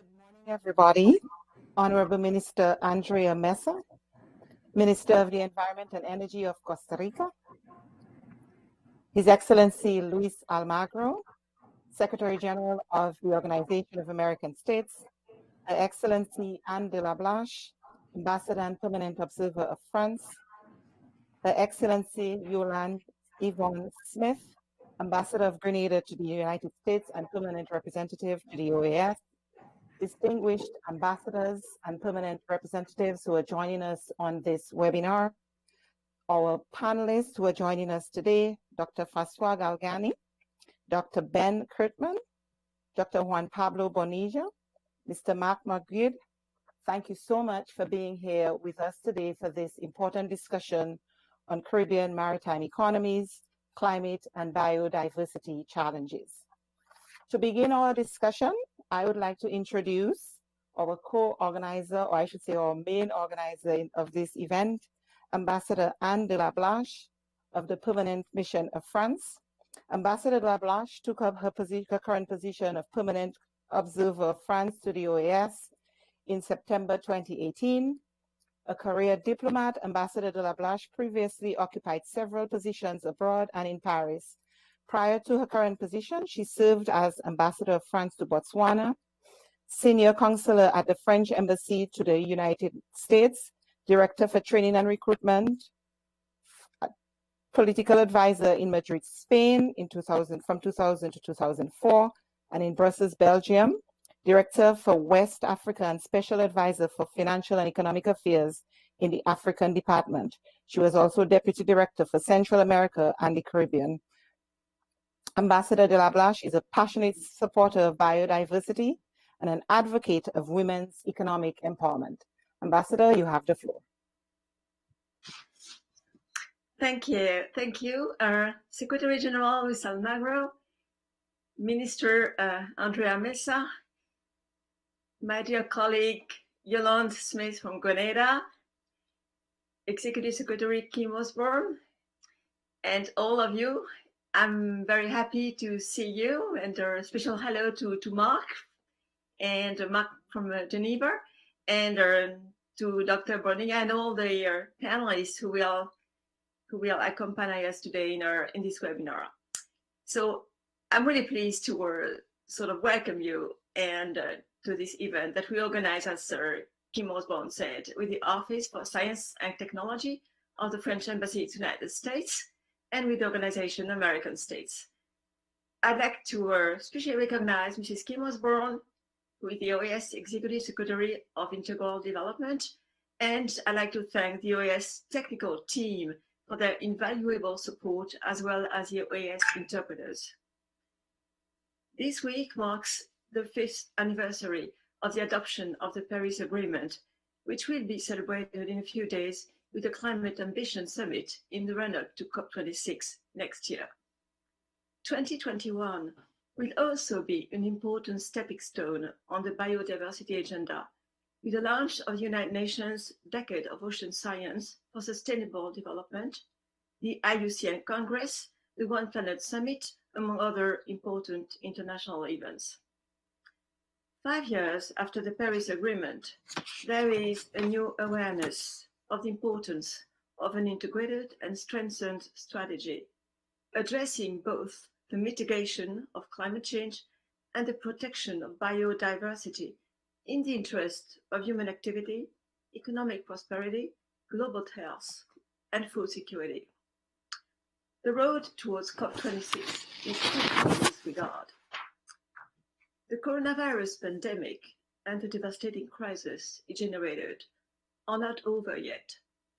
Good morning, everybody. Honorable Minister Andrea Mesa, Minister of the Environment and Energy of Costa Rica, His Excellency Luis Almagro, Secretary General of the Organization of American States, Her Excellency Anne de la Blanche, Ambassador and Permanent Observer of France, Her Excellency Yolande Yvonne Smith, Ambassador of Grenada to the United States and Permanent Representative to the OAS, distinguished ambassadors and permanent representatives who are joining us on this webinar, our panelists who are joining us today, Dr. François Galgani, Dr. Ben Kurtman, Dr. Juan Pablo Bonilla, Mr. Marc Magrid. Thank you so much for being here with us today for this important discussion on Caribbean maritime economies, climate, and biodiversity challenges. To begin our discussion, I would like to introduce our co-organizer, or I should say our main organizer of this event, Ambassador Anne de la Blanche of the Permanent Mission of France. Ambassador de la Blanche took up her current position of Permanent Observer of France to the OAS in September 2018. A career diplomat, Ambassador de la Blanche previously occupied several positions abroad and in Paris. Prior to her current position, she served as Ambassador of France to Botswana, Senior Counselor at the French Embassy to the United States, Director for Training and Recruitment, Political Advisor in Madrid, Spain from 2000 to 2004, and in Brussels, Belgium, Director for West Africa and Special Advisor for Financial and Economic Affairs in the African Department. She was also Deputy Director for Central America and the Caribbean. Ambassador de la Blanche is a passionate supporter of biodiversity and an advocate of women's economic empowerment. Ambassador, you have the floor. Thank you. Thank you, Secretary General Luis Almagro, Minister Andrea Mesa, my dear colleague Yolande Smith from Grenada, Executive Secretary Kim Osborne, and all of you. I'm very happy to see you, and a special hello to Marc from Geneva, and to Dr. Bonilla and all the panelists who will accompany us today in this webinar. So I'm really pleased to sort of welcome you and to this event that we organize, as Kim Osborne said, with the Office for Science and Technology of the French Embassy to the United States, and with the organization American States. I'd like to especially recognize Mrs. Kim Osborne, who is the OAS Executive Secretary of Integral Development, and I'd like to thank the OAS technical team for their invaluable support, as well as the OAS interpreters. This week marks the 5th anniversary of the adoption of the Paris Agreement, which will be celebrated in a few days with the Climate Ambition Summit in the run-up to COP26 next year. 2021 will also be an important stepping stone on the biodiversity agenda, with the launch of the United Nations Decade of Ocean Science for Sustainable Development, the IUCN Congress, the One Planet Summit, among other important international events. 5 years after the Paris Agreement, there is a new awareness of the importance of an integrated and strengthened strategy, addressing both the mitigation of climate change and the protection of biodiversity in the interest of human activity, economic prosperity, global health, and food security. The road towards COP26 is critical in this regard. The coronavirus pandemic and the devastating crisis it generated are not over yet,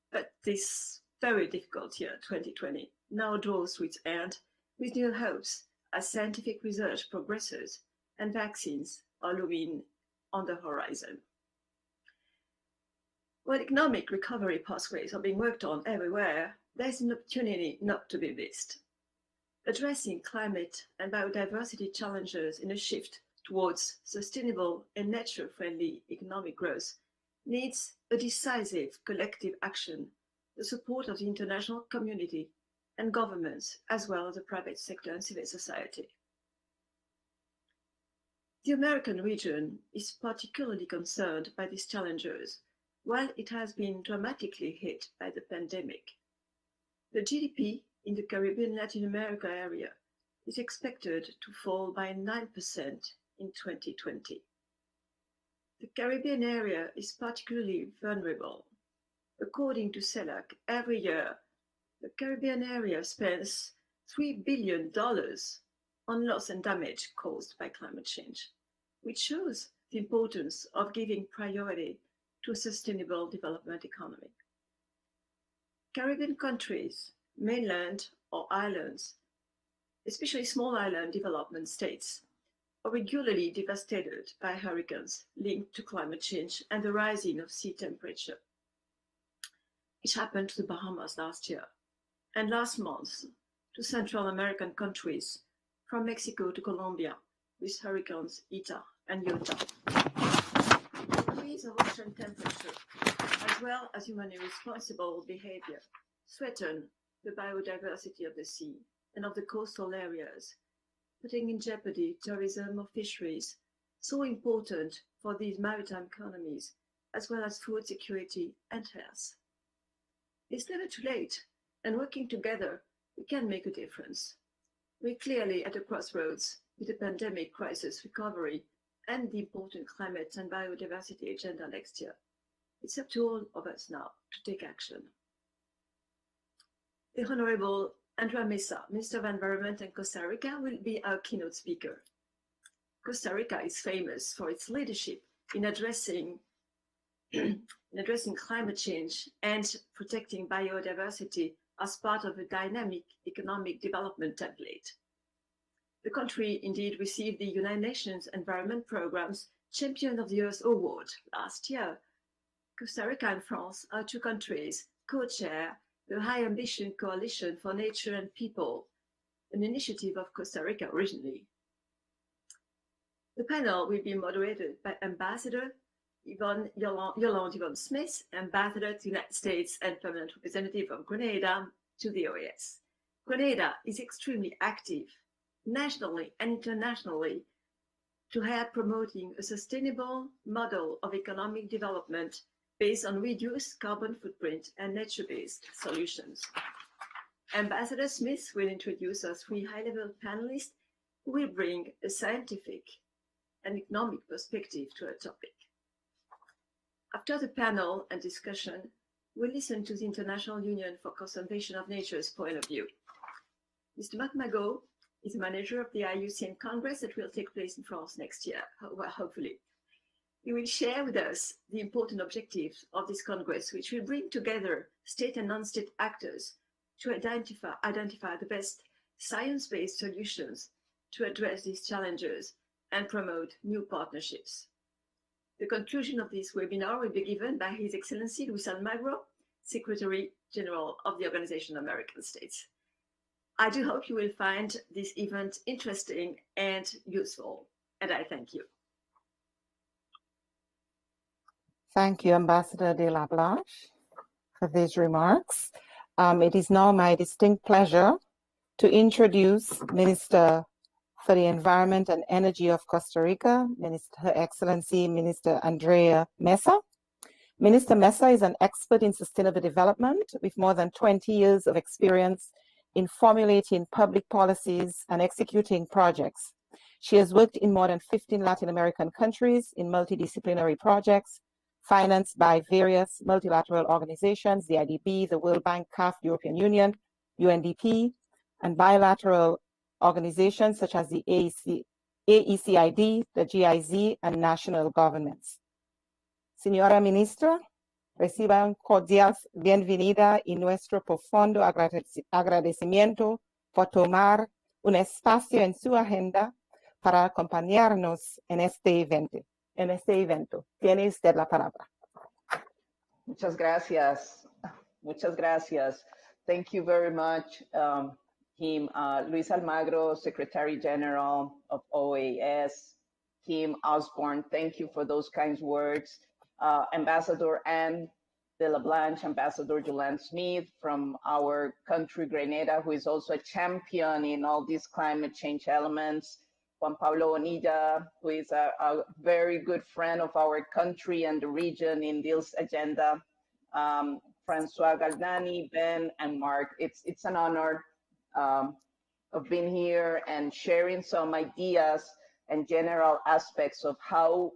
but this very difficult year, 2020, now draws to its end with new hopes as scientific research progresses and vaccines are looming on the horizon. While economic recovery pathways are being worked on everywhere, there's an opportunity not to be missed. Addressing climate and biodiversity challenges in a shift towards sustainable and nature-friendly economic growth needs a decisive collective action, the support of the international community and governments, as well as the private sector and civil society. The American region is particularly concerned by these challenges, while it has been dramatically hit by the pandemic. The GDP in the Caribbean Latin America area is expected to fall by 9% in 2020. The Caribbean area is particularly vulnerable. According to CELAC, every year, the Caribbean area spends $3 billion on loss and damage caused by climate change, which shows the importance of giving priority to a sustainable development economy. Caribbean countries, mainland or islands, especially small island development states, are regularly devastated by hurricanes linked to climate change and the rising of sea temperature. It happened to the Bahamas last year, and last month to Central American countries from Mexico to Colombia with hurricanes Eta and Iota. The increase of ocean temperature, as well as humanly responsible behavior, threaten the biodiversity of the sea and of the coastal areas, putting in jeopardy tourism or fisheries, so important for these maritime economies, as well as food security and health. It's never too late, and working together, we can make a difference. We're clearly at a crossroads with the pandemic crisis recovery and the important climate and biodiversity agenda next year. It's up to all of us now to take action. The Honorable Andrea Mesa, Minister of Environment and Costa Rica, will be our keynote speaker. Costa Rica is famous for its leadership in addressing climate change and protecting biodiversity as part of a dynamic economic development template. The country indeed received the United Nations Environment Programme's Champion of the Earth Award last year. Costa Rica and France are two countries co-chair the High Ambition Coalition for Nature and People, an initiative of Costa Rica originally. The panel will be moderated by Ambassador Yolande Yvonne Smith, Ambassador to the United States and Permanent Representative of Grenada to the OAS. Grenada is extremely active, nationally and internationally, to help promoting a sustainable model of economic development based on reduced carbon footprint and nature-based solutions. Ambassador Smith will introduce our three high-level panelists who will bring a scientific and economic perspective to our topic. After the panel and discussion, we'll listen to the International Union for Conservation of Nature's point of view. Mr. Marc Magot is a manager of the IUCN Congress that will take place in France next year, well, hopefully. He will share with us the important objectives of this Congress, which will bring together state and non-state actors to identify the best science-based solutions to address these challenges and promote new partnerships. The conclusion of this webinar will be given by His Excellency Luis Almagro, Secretary General of the Organization of American States. I do hope you will find this event interesting and useful, and I thank you. Thank you, Ambassador de la Blanche, for these remarks. It is now my distinct pleasure to introduce Minister for the Environment and Energy of Costa Rica, Her Excellency Minister Andrea Mesa. Minister Mesa is an expert in sustainable development with more than 20 years of experience in formulating public policies and executing projects. She has worked in more than 15 Latin American countries in multidisciplinary projects financed by various multilateral organizations, the IDB, the World Bank, CAF, European Union, UNDP, and bilateral organizations such as the AECID, the GIZ, and national governments. Señora Ministra, reciban cordial bienvenida y nuestro profundo agradecimiento por tomar un espacio en su agenda para acompañarnos en este evento. Tiene usted la palabra. Muchas gracias. Muchas gracias. Thank you very much, Luis Almagro, Secretary General of OAS, Kim Osborne, thank you for those kind words. Ambassador Anne de la Blanche, Ambassador Yolande Smith from our country, Grenada, who is also a champion in all these climate change elements. Juan Pablo Bonilla, who is a very good friend of our country and the region in this agenda, Francois Galdani, Ben, and Mark. It's an honor of being here and sharing some ideas and general aspects of how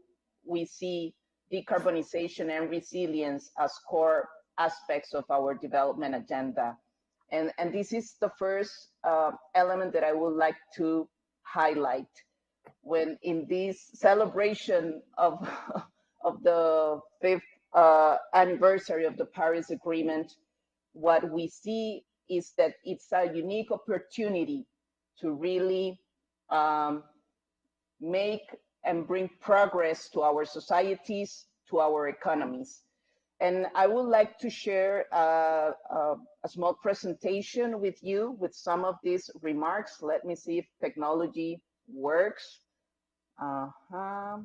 we see decarbonization and resilience as core aspects of our development agenda. And this is the first element that I would like to highlight when in this celebration of the 5th anniversary of the Paris Agreement. What we see is that it's a unique opportunity to really make and bring progress to our societies, to our economies. And I would like to share a small presentation with you with some of these remarks. Let me see if technology works. Mm-hmm.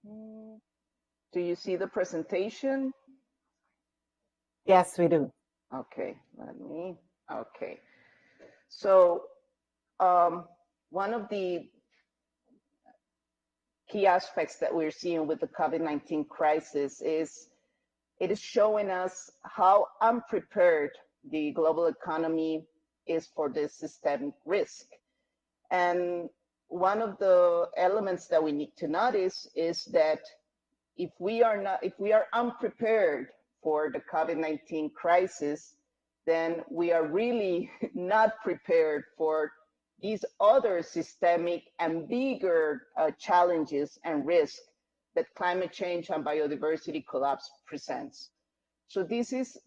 Mm-hmm. Do you see the presentation? Yes, we do. Okay, okay. So one of the key aspects that we're seeing with the COVID-19 crisis is it is showing us how unprepared the global economy is for this systemic risk. And one of the elements that we need to notice is that if we are unprepared for the COVID-19 crisis, then we are really not prepared for these other systemic and bigger challenges and risks that climate change and biodiversity collapse presents. So this is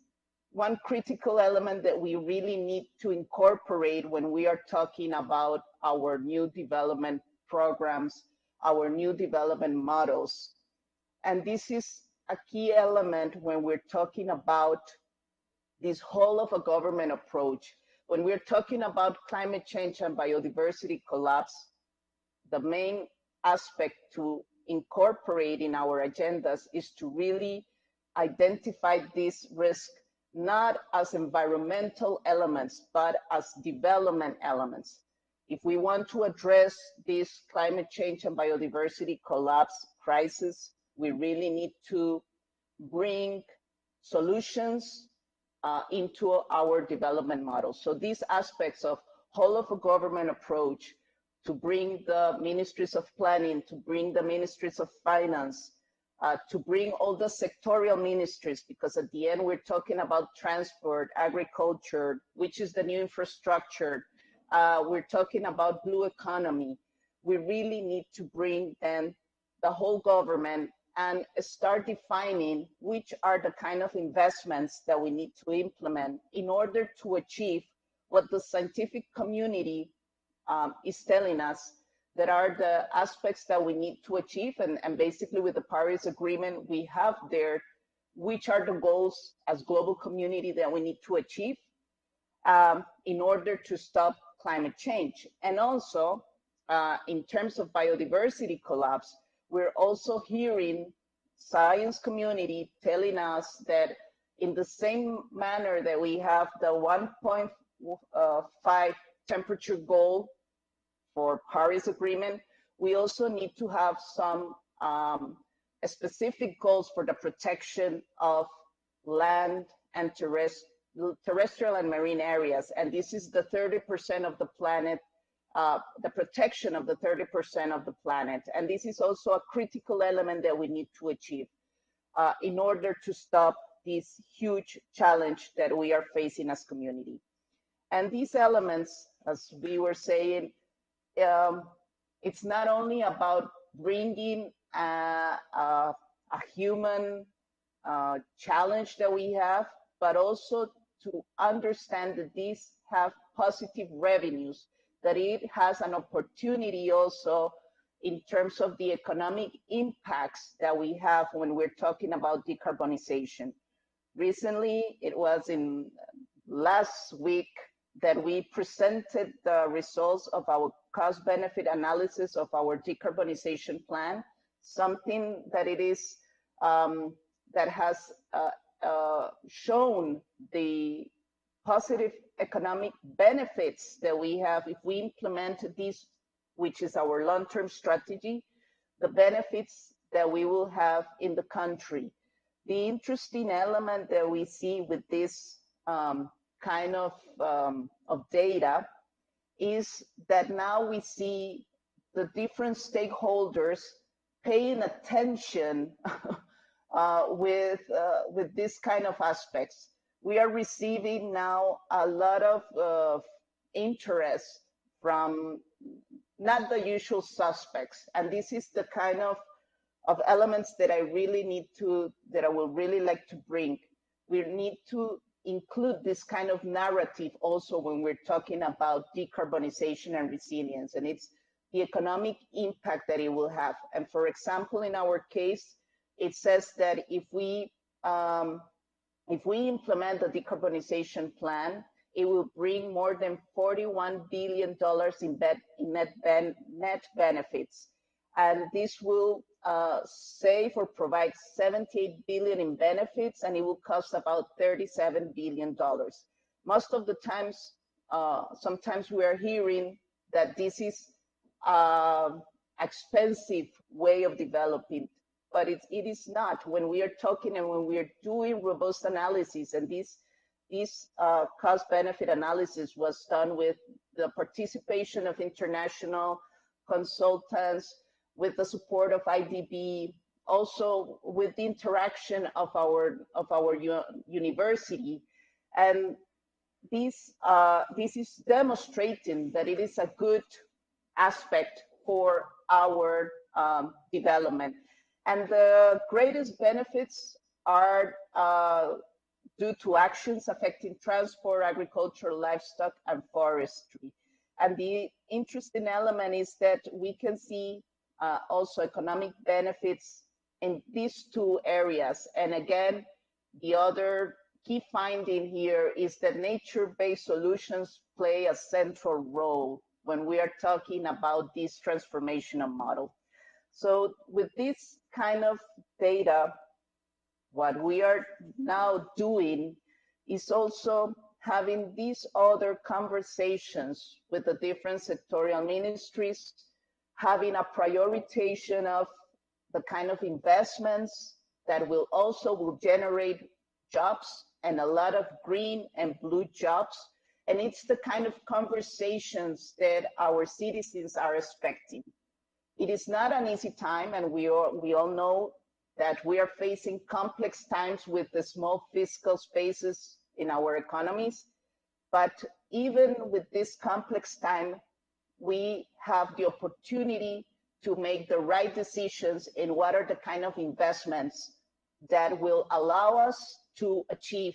one critical element that we really need to incorporate when we are talking about our new development programs, our new development models. And this is a key element when we're talking about this whole of a government approach. When we're talking about climate change and biodiversity collapse, the main aspect to incorporate in our agendas is to really identify this risk not as environmental elements, but as development elements. If we want to address this climate change and biodiversity collapse crisis, we really need to bring solutions into our development model. So these aspects of whole of a government approach to bring the ministries of planning, to bring the ministries of finance, to bring all the sectorial ministries, because at the end we're talking about transport, agriculture, which is the new infrastructure. We're talking about blue economy. We really need to bring then the whole government and start defining which are the kind of investments that we need to implement in order to achieve what the scientific community is telling us that are the aspects that we need to achieve. And basically with the Paris Agreement, we have there which are the goals as global community that we need to achieve in order to stop climate change. And also in terms of biodiversity collapse, we're also hearing science community telling us that in the same manner that we have the 1.5 temperature goal for Paris Agreement, we also need to have some specific goals for the protection of land and terrestrial and marine areas. And this is the 30% of the planet, the protection of the 30% of the planet. And this is also a critical element that we need to achieve in order to stop this huge challenge that we are facing as community. And these elements, as we were saying, it's not only about bringing a human challenge that we have, but also to understand that these have positive revenues, that it has an opportunity also in terms of the economic impacts that we have when we're talking about decarbonization. Recently, it was in last week that we presented the results of our cost-benefit analysis of our decarbonization plan, something that it is that has shown the positive economic benefits that we have if we implement this, which is our long-term strategy, the benefits that we will have in the country. The interesting element that we see with this kind of data is that now we see the different stakeholders paying attention with this kind of aspects. We are receiving now a lot of interest from not the usual suspects, and this is the kind of elements that I will really like to bring. We need to include this kind of narrative also when we're talking about decarbonization and resilience, and it's the economic impact that it will have. And for example, in our case, it says that if we implement the decarbonization plan, it will bring more than $41 billion in net benefits. And this will save or provide 78 billion in benefits, and it will cost about $37 billion. Most of the times, sometimes we are hearing that this is expensive way of developing, but it is not. When we are talking and when we are doing robust analysis, and this cost-benefit analysis was done with the participation of international consultants, with the support of IDB, also with the interaction of our university, and this is demonstrating that it is a good aspect for our development. And the greatest benefits are due to actions affecting transport, agriculture, livestock, and forestry. And the interesting element is that we can see also economic benefits in these two areas. And again, the other key finding here is that nature-based solutions play a central role when we are talking about this transformational model. So with this kind of data, what we are now doing is also having these other conversations with the different sectorial ministries, having a prioritization of the kind of investments that will generate jobs and a lot of green and blue jobs. And it's the kind of conversations that our citizens are expecting. It is not an easy time, and we all know that we are facing complex times with the small fiscal spaces in our economies. But even with this complex time, we have the opportunity to make the right decisions in what are the kind of investments that will allow us to achieve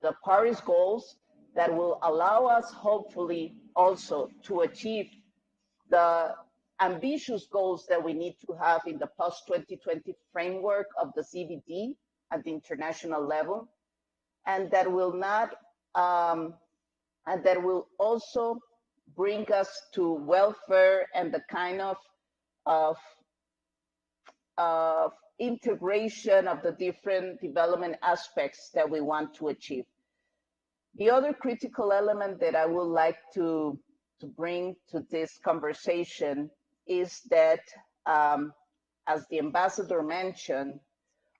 the Paris goals, that will allow us hopefully also to achieve the ambitious goals that we need to have in the post-2020 framework of the CBD at the international level, and that will also bring us to welfare and the kind of integration of the different development aspects that we want to achieve. The other critical element that I would like to bring to this conversation is that, as the ambassador mentioned,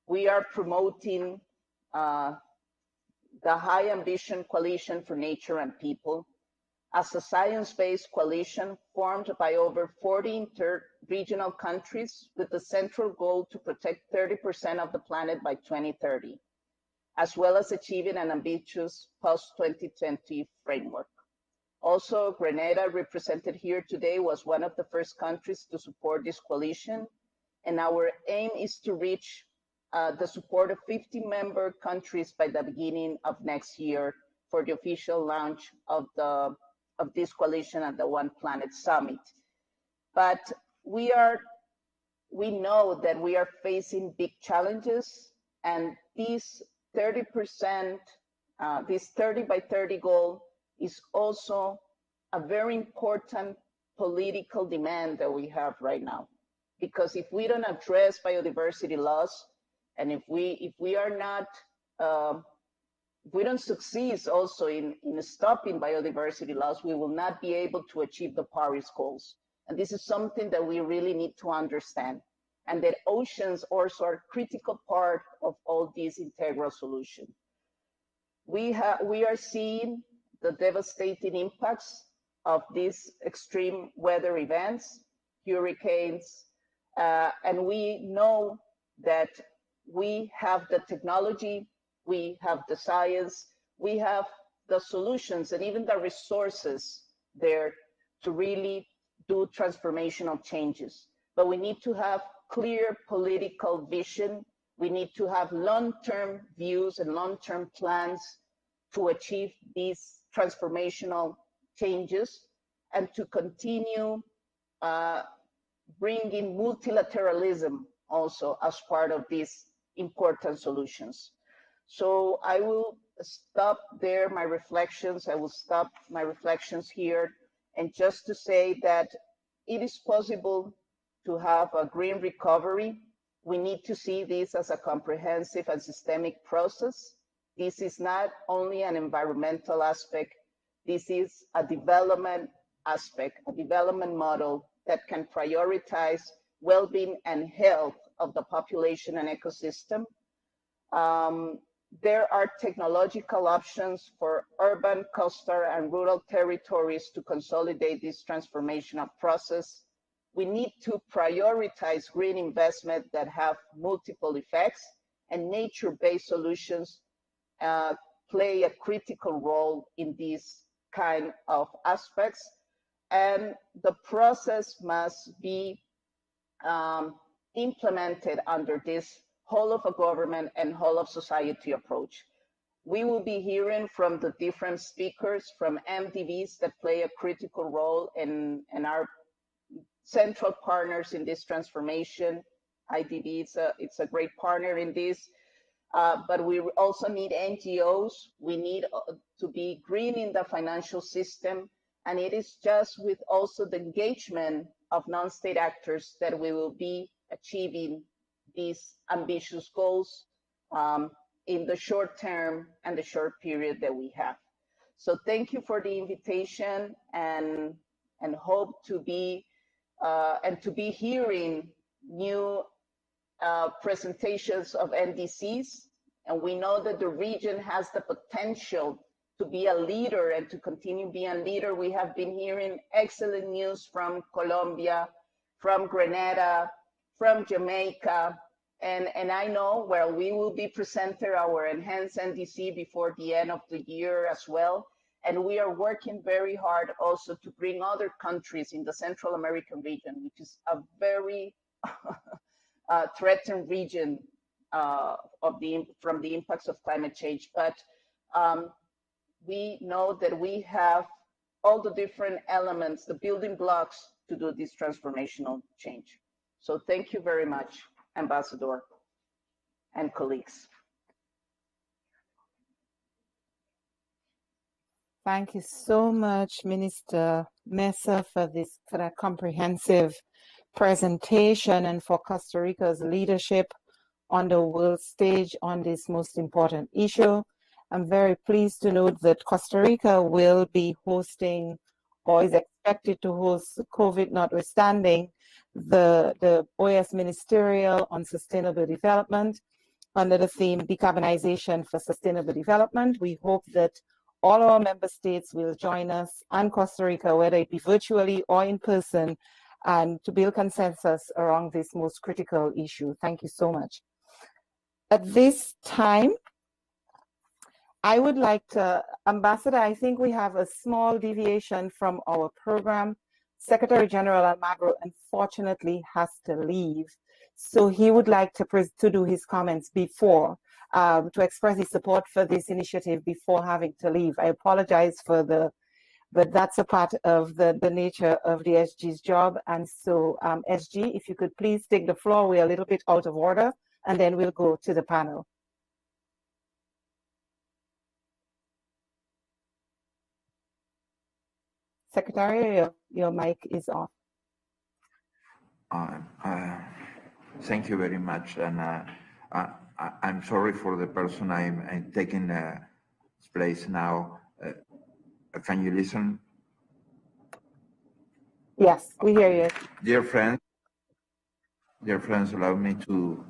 we are promoting the High Ambition Coalition for Nature and People as a science-based coalition formed by over 40 inter-regional countries with the central goal to protect 30% of the planet by 2030, as well as achieving an ambitious post-2020 framework. Also, Grenada, represented here today, was one of the first countries to support this coalition, and our aim is to reach the support of 50 member countries by the beginning of next year for the official launch of this coalition at the One Planet Summit. But we know that we are facing big challenges, and this 30%, this 30 by 30 goal is also a very important political demand that we have right now. Because if we don't address biodiversity loss, And if we are not, if we don't succeed also in stopping biodiversity loss, we will not be able to achieve the Paris goals. And this is something that we really need to understand, and that oceans also are a critical part of all these integral solutions. We are seeing the devastating impacts of these extreme weather events, hurricanes, and we know that we have the technology, we have the science, we have the solutions and even the resources there to really do transformational changes. But we need to have clear political vision. We need to have long-term views and long-term plans to achieve these transformational changes and to continue bringing multilateralism also as part of these important solutions. So I will stop there my reflections. I will stop my reflections here, and just to say that it is possible to have a green recovery. We need to see this as a comprehensive and systemic process. This is not only an environmental aspect, this is a development aspect, a development model that can prioritize well-being and health of the population and ecosystem. There are technological options for urban, coastal, and rural territories to consolidate this transformational process. We need to prioritize green investment that have multiple effects, and nature-based solutions play a critical role in these kind of aspects. And the process must be implemented under this whole of a government and whole of society approach. We will be hearing from the different speakers from MDBs that play a critical role and are central partners in this transformation. IDB, it's a great partner in this, but we also need NGOs. We need to be green in the financial system, and it is just with also the engagement of non-state actors that we will be achieving these ambitious goals in the short term and the short period that we have. So thank you for the invitation, and hope to be hearing new presentations of NDCs. And we know that the region has the potential to be a leader and to continue being a leader. We have been hearing excellent news from Colombia, from Grenada, from Jamaica, and I know where we will be presenting our enhanced NDC before the end of the year as well. And we are working very hard also to bring other countries in the Central American region, which is a very threatened region from the impacts of climate change. But we know that we have all the different elements, the building blocks to do this transformational change. So thank you very much, Ambassador and colleagues. Thank you so much, Minister Mesa, for that comprehensive presentation and for Costa Rica's leadership on the world stage on this most important issue. I'm very pleased to note that Costa Rica will be hosting, or is expected to host, COVID notwithstanding, the OAS Ministerial on Sustainable Development under the theme Decarbonization for Sustainable Development. We hope that all our member states will join us and Costa Rica, whether it be virtually or in person, and to build consensus around this most critical issue. Thank you so much. At this time, I would like to, Ambassador, I think we have a small deviation from our program. Secretary General Almagro unfortunately has to leave. So he would like to do his comments before, to express his support for this initiative before having to leave. I apologize for but that's a part of the nature of the SG's job. And so SG, if you could please take the floor, we're a little bit out of order, and then we'll go to the panel. Secretary, your mic is off. Thank you very much. And I'm sorry for the person I'm taking his place now. Can you listen? Yes, we hear you. Dear friends, allow me to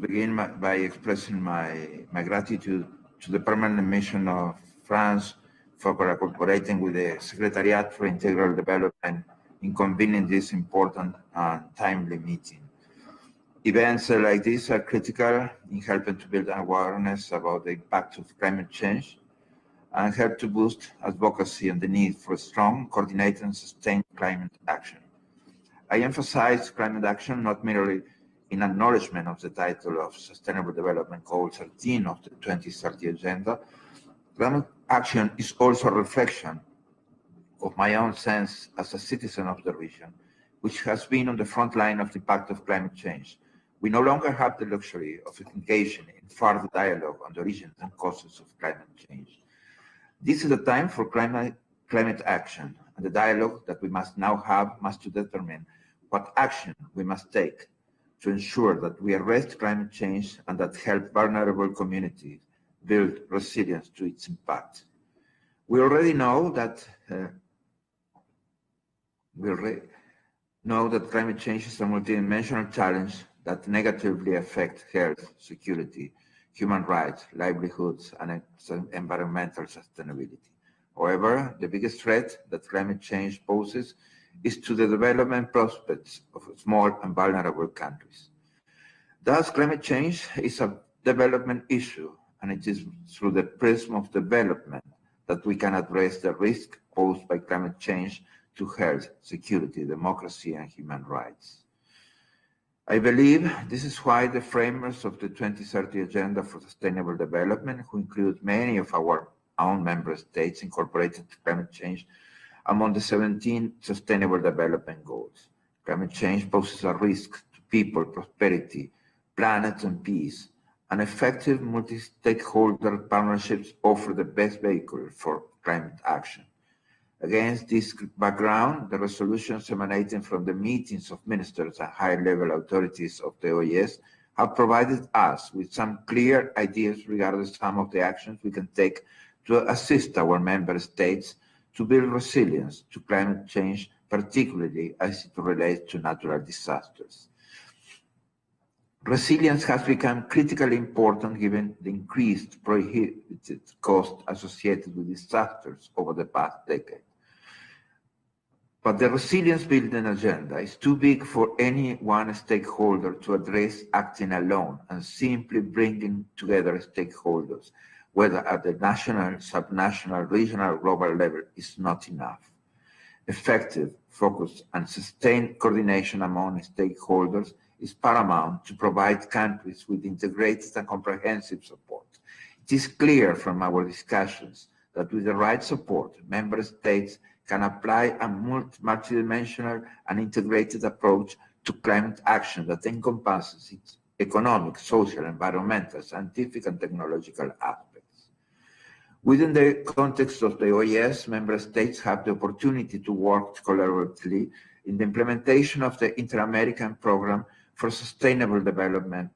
begin by expressing my gratitude to the permanent mission of France for cooperating with the Secretariat for Integral Development in convening this important and timely meeting. Events like this are critical in helping to build awareness about the impact of climate change and help to boost advocacy on the need for strong, coordinated, and sustained climate action. I emphasize climate action not merely in acknowledgement of the title of Sustainable Development Goal 13 of the 2030 Agenda. Climate action is also a reflection of my own sense as a citizen of the region, which has been on the front line of the impact of climate change. We no longer have the luxury of engaging in further dialogue on the origins and causes of climate change. This is a time for climate action, and the dialogue that we must now have must to determine what action we must take to ensure that we arrest climate change and that help vulnerable communities build resilience to its impact. We already know that climate change is a multidimensional challenge that negatively affects health, security, human rights, livelihoods, and environmental sustainability. However, the biggest threat that climate change poses is to the development prospects of small and vulnerable countries. Thus, climate change is a development issue, and it is through the prism of development that we can address the risk posed by climate change to health, security, democracy, and human rights. I believe this is why the framers of the 2030 Agenda for Sustainable Development, who include many of our own member states, incorporated climate change among the 17 Sustainable Development Goals. Climate change poses a risk to people, prosperity, planet, and peace, and effective multi-stakeholder partnerships offer the best vehicle for climate action. Against this background, the resolutions emanating from the meetings of ministers and high-level authorities of the OES have provided us with some clear ideas regarding some of the actions we can take to assist our member states to build resilience to climate change, particularly as it relates to natural disasters. Resilience has become critically important given the increased prohibited cost associated with disasters over the past decade. But the resilience building agenda is too big for any one stakeholder to address acting alone, and simply bringing together stakeholders, whether at the national, subnational, regional, or global level, is not enough. Effective, focused, and sustained coordination among stakeholders is paramount to provide countries with integrated and comprehensive support. It is clear from our discussions that with the right support, member states can apply a multidimensional and integrated approach to climate action that encompasses its economic, social, environmental, scientific, and technological aspects. Within the context of the OES, member states have the opportunity to work collaboratively in the implementation of the Inter-American Program for Sustainable Development,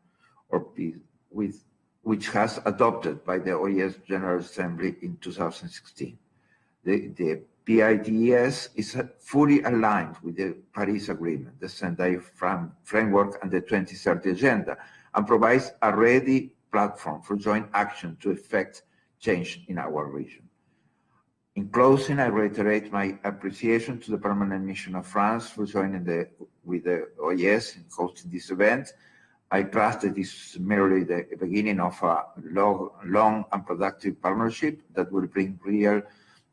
or PEACE, which has adopted by the OES General Assembly in 2016. The PIDES is fully aligned with the Paris Agreement, the Sendai Framework, and the 2030 Agenda, and provides a ready platform for joint action to effect change in our region. In closing, I reiterate my appreciation to the permanent mission of France for joining with the OES in hosting this event. I trust that this is merely the beginning of a long and productive partnership that will bring real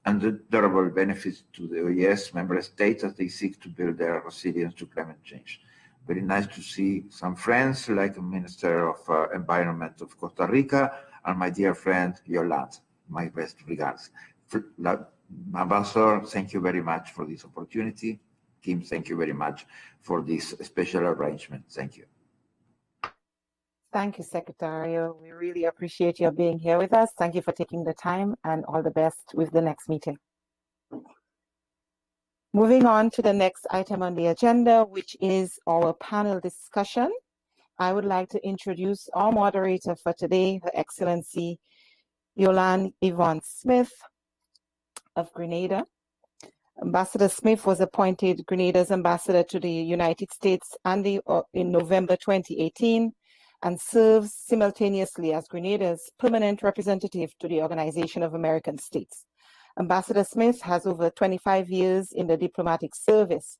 and durable benefits to the OES member states as they seek to build their resilience to climate change. Very nice to see some friends like the Minister of Environment of Costa Rica and my dear friend Yolanda. My best regards. Ambassador, thank you very much for this opportunity. Kim, thank you very much for this special arrangement. Thank you. Thank you, Secretario. We really appreciate your being here with us. Thank you for taking the time, and all the best with the next meeting. Moving on to the next item on the agenda, which is our panel discussion. I would like to introduce our moderator for today, Her Excellency Yolande Yvonne Smith of Grenada. Ambassador Smith was appointed Grenada's ambassador to the United States in November 2018 and serves simultaneously as Grenada's permanent representative to the Organization of American States. Ambassador Smith has over 25 years in the diplomatic service.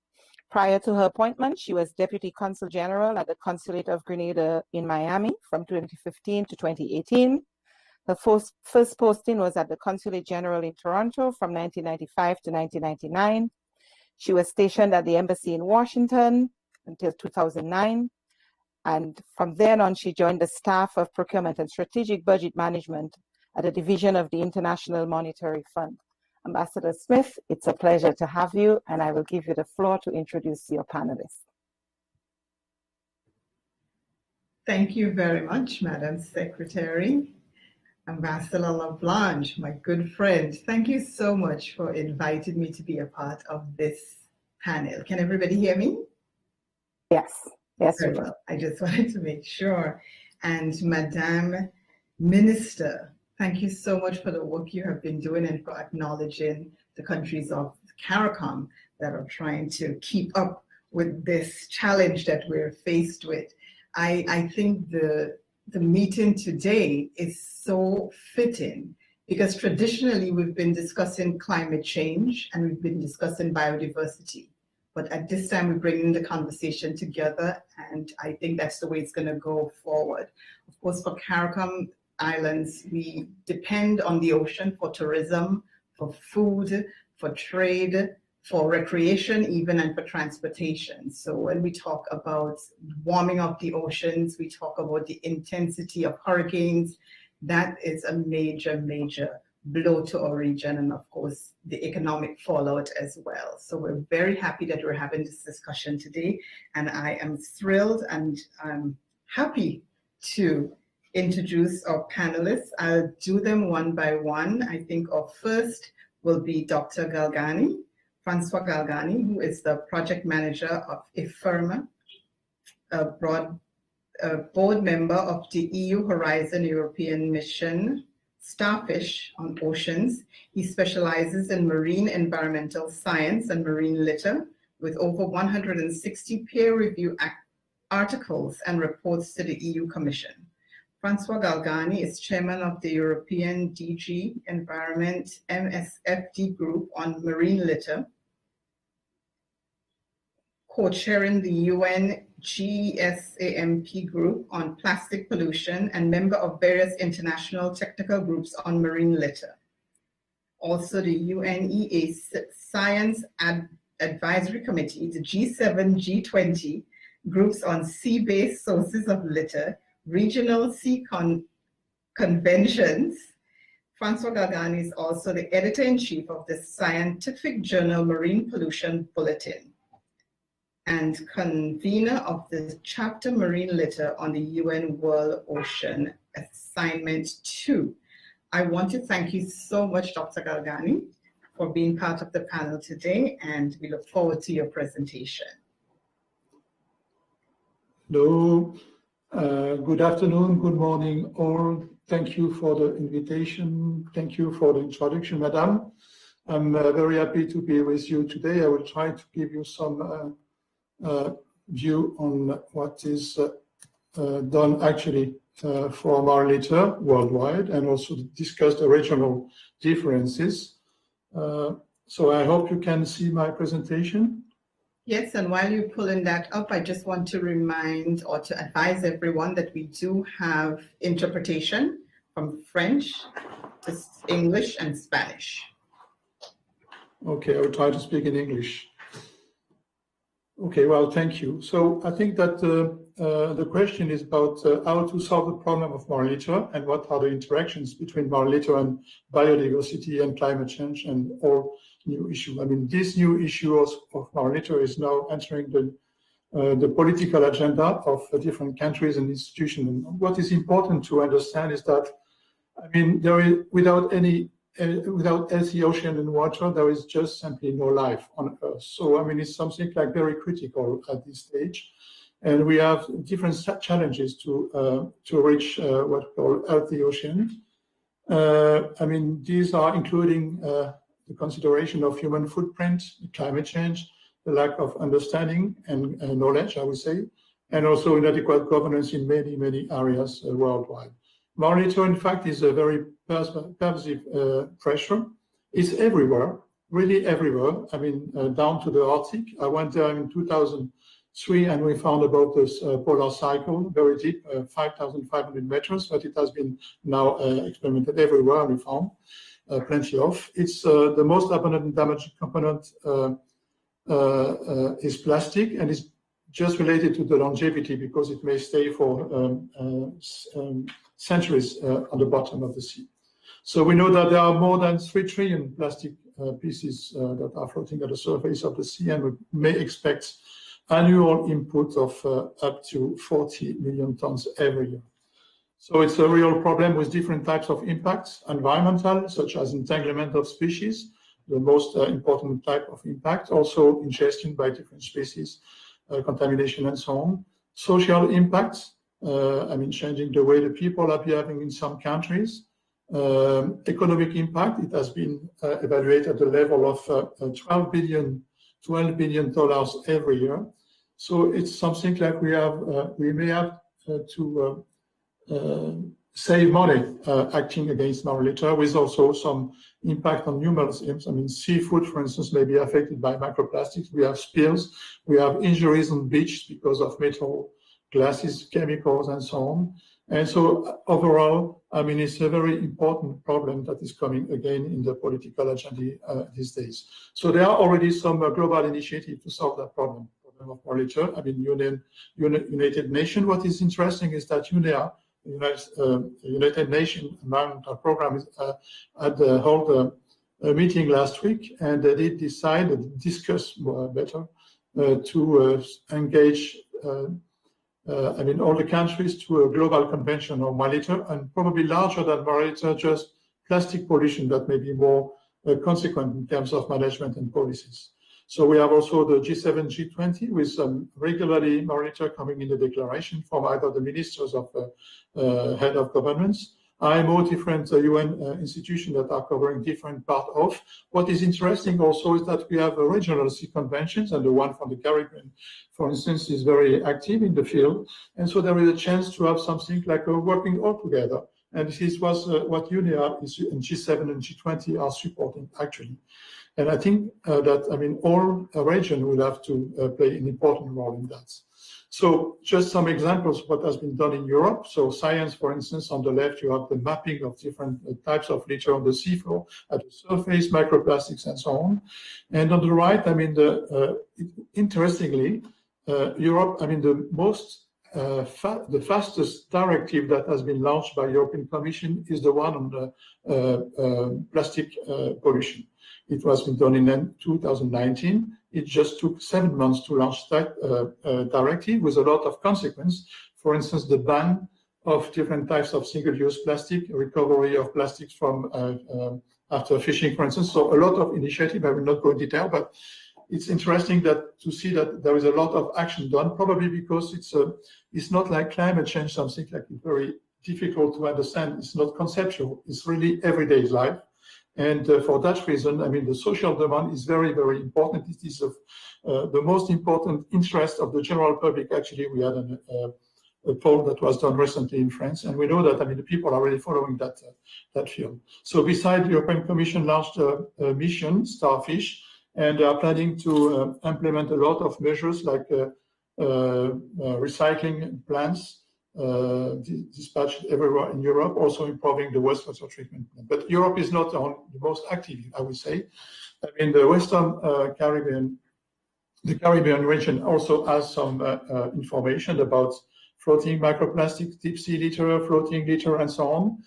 Prior to her appointment, she was Deputy Consul General at the Consulate of Grenada in Miami from 2015 to 2018. Her first posting was at the Consulate General in Toronto from 1995 to 1999. She was stationed at the Embassy in Washington until 2009. And from then on, she joined the staff of Procurement and Strategic Budget Management at a division of the International Monetary Fund. Ambassador Smith, it's a pleasure to have you, and I will give you the floor to introduce your panelists. Thank you very much, Madam Secretary. Ambassador LaBlanche, my good friend, thank you so much for inviting me to be a part of this panel. Can everybody hear me? Yes, yes. Very well. I just wanted to make sure. And Madam Minister, thank you so much for the work you have been doing and for acknowledging the countries of CARICOM that are trying to keep up with this challenge that we're faced with. I think the meeting today is so fitting because traditionally we've been discussing climate change and we've been discussing biodiversity. But at this time, we're bringing the conversation together, and I think that's the way it's going to go forward. Of course, for CARICOM Islands, we depend on the ocean for tourism, for food, for trade, for recreation even, and for transportation. So when we talk about warming of the oceans, we talk about the intensity of hurricanes, that is a major, major blow to our region, and of course, the economic fallout as well. So we're very happy that we're having this discussion today, and I am thrilled and I'm happy to introduce our panelists. I'll do them one by one. I think our first will be Dr. Galgani, Francois Galgani, who is the project manager of IFIRMA, a board member of the EU Horizon European Mission, Starfish on Oceans. He specializes in marine environmental science and marine litter with over 160 peer-reviewed articles and reports to the EU Commission. Francois Galgani is chairman of the European DG Environment MSFD Group on Marine Litter, co-chairing the UN GESAMP Group on Plastic Pollution and member of various international technical groups on marine litter. Also the UNEA Science Advisory Committee, the G7, G20 groups on sea-based sources of litter, regional sea conventions. Francois Galgani is also the editor-in-chief of the scientific journal Marine Pollution Bulletin and convener of the chapter Marine Litter on the UN World Ocean Assignment 2. I want to thank you so much, Dr. Galgani, for being part of the panel today, and we look forward to your presentation. Hello, good afternoon, good morning all. Thank you for the invitation. Thank you for the introduction, Madam. I'm very happy to be with you today. I will try to give you some view on what is done actually for our litter worldwide, and also discuss the regional differences. So I hope you can see my presentation. Yes, and while you're pulling that up, I just want to remind or to advise everyone that we do have interpretation from French to English and Spanish. Okay, I will try to speak in English. Okay, well, thank you. So I think that the question is about how to solve the problem of marine litter and what are the interactions between marine litter and biodiversity and climate change and all new issue. I mean, this new issue of marine litter is now entering the political agenda of different countries and institutions. And what is important to understand is that, I mean, there is without healthy ocean and water, there is just simply no life on Earth. So, I mean, it's something like very critical at this stage. And we have different challenges to reach what we call healthy oceans. I mean, these are including the consideration of human footprint, climate change, the lack of understanding and knowledge, I would say, and also inadequate governance in many, many areas worldwide. Marine litter, in fact, is a very pervasive pressure. It's everywhere, really everywhere. I mean, down to the Arctic. I went there in 2003 and we found about this polar cycle, very deep, 5,500 meters, but it has been now experimented everywhere and we found plenty of. It's the most abundant and damaging component is plastic, and it's just related to the longevity because it may stay for centuries on the bottom of the sea. So we know that there are more than 3 trillion plastic pieces that are floating at the surface of the sea, and we may expect annual input of up to 40 million tons every year. So it's a real problem with different types of impacts, environmental, such as entanglement of species, the most important type of impact, also ingestion by different species, contamination and so on. Social impacts, I mean, changing the way the people are behaving in some countries. Economic impact, it has been evaluated at the level of $12 billion every year. So it's something like we may have to save money acting against marine litter, with also some impact on human systems. I mean, seafood, for instance, may be affected by microplastics. We have spills, we have injuries on beach because of metal, glasses, chemicals, and so on. And so overall, I mean, it's a very important problem that is coming again in the political agenda these days. So there are already some global initiatives to solve that problem of marine litter. I mean, United Nations. What is interesting is that UNEA, United Nations Environmental Program, had held a meeting last week, and they did decide and discuss better to engage I mean, all the countries to a global convention on marine litter, and probably larger than marine litter, just plastic pollution that may be more consequent in terms of management and policies. So we have also the G7, G20 with some regularly marine litter coming in the declaration from either the ministers of head of governments, IMO, different UN institutions that are covering different part of. What is interesting also is that we have regional sea conventions, and the one from the Caribbean, for instance, is very active in the field. And so there is a chance to have something like working all together. And this was what UNEA and G7 and G20 are supporting, actually. And I think that, I mean, all region will have to play an important role in that. So just some examples of what has been done in Europe. So science, for instance, on the left, you have the mapping of different types of litter on the seafloor, at the surface, microplastics, and so on. And on the right, I mean, interestingly, Europe, I mean, the fastest directive that has been launched by European Commission is the one on the plastic pollution. It was been done in 2019. It just took 7 months to launch that directive with a lot of consequence. For instance, the ban of different types of single-use plastic, recovery of plastics from after fishing, for instance. So a lot of initiative. I will not go in detail, but it's interesting that to see that there is a lot of action done, probably because it's not like climate change, something like very difficult to understand. It's not conceptual. It's really everyday life. And for that reason, I mean, the social demand is very, very important. It is of the most important interest of the general public. Actually, we had a poll that was done recently in France, and we know that, I mean, the people are really following that field. So besides, the European Commission launched a mission, Starfish, and they are planning to implement a lot of measures like recycling plants, dispatched everywhere in Europe, also improving the wastewater treatment. But Europe is not the most active, I would say. I mean, the Western Caribbean, the Caribbean region also has some information about floating microplastics, deep sea litter, floating litter, and so on.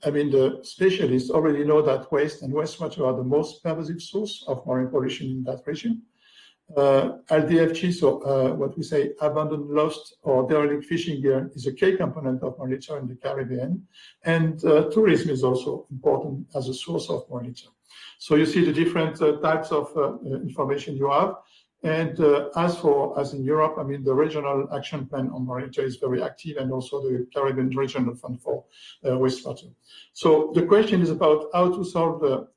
I mean, the specialists already know that waste and wastewater are the most pervasive source of marine pollution in that region. LDFG, so what we say abandoned, lost, or derelict fishing gear is a key component of marine litter in the Caribbean. And tourism is also important as a source of marine litter. So you see the different types of information you have. And as in Europe, I mean, the regional action plan on Marita is very active, and also the Caribbean Regional Fund for wastewater. So the question is about how to solve the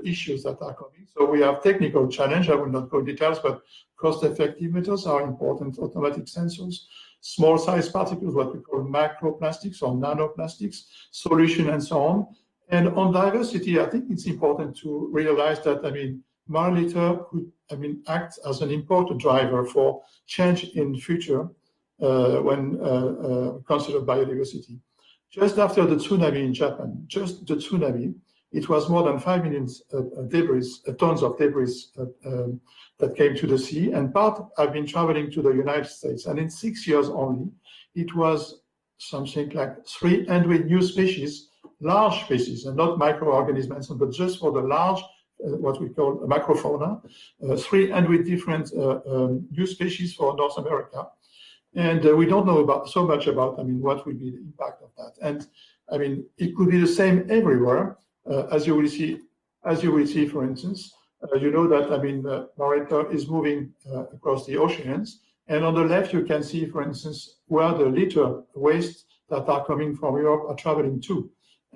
issues that are coming. So we have technical challenge. I will not go into details, but cost-effective methods are important. Automatic sensors, small size particles, what we call macroplastics or nanoplastics, solution, and so on. And on diversity, I think it's important to realize that, I mean, Marlita could, I mean, act as an important driver for change in future when considered biodiversity. Just after the tsunami in Japan, just the tsunami, it was more than 5 million tons of debris that came to the sea. And part have been traveling to the United States. And in 6 years only, it was something like 300 new species, large species, and not microorganisms, but just for the large, what we call macrofauna, 300 different new species for North America. And we don't know so much about, I mean, what will be the impact of that. And I mean, it could be the same everywhere, as you will see, for instance. You know that, I mean, Marita is moving across the oceans. And on the left, you can see, for instance, where the litter waste that are coming from Europe are traveling to.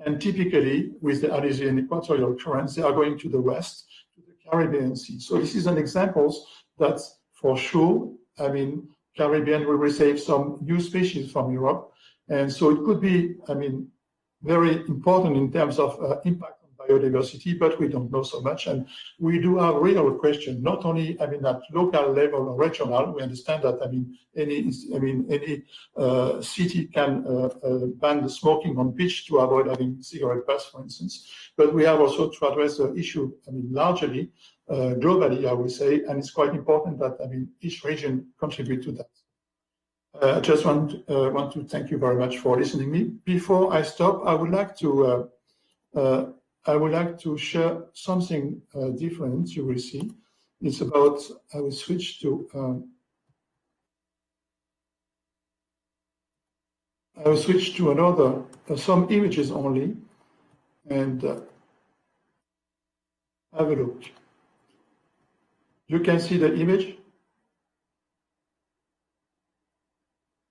And typically, with the Alizé equatorial currents, they are going to the west, to the Caribbean Sea. So this is an example that, for sure, I mean, Caribbean will receive some new species from Europe. And so it could be, I mean, very important in terms of impact on biodiversity, but we don't know so much. And we do have real question, not only, I mean, at local level or regional. We understand that, I mean, any city can ban the smoking on beach to avoid having cigarette butts, for instance. But we have also to address the issue, I mean, largely, globally, I would say, and it's quite important that, I mean, each region contribute to that. I just want to thank you very much for listening to me. Before I stop, I would like to share something different. You will see. It's about. I will switch to. I will switch to another. Some images only, and have a look. You can see the image.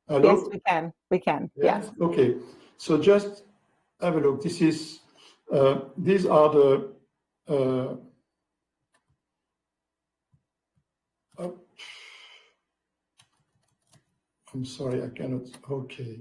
Hello? Yes, we can. We can. Yes. Okay. So just have a look. This is. These are the. I'm sorry, I cannot. Okay.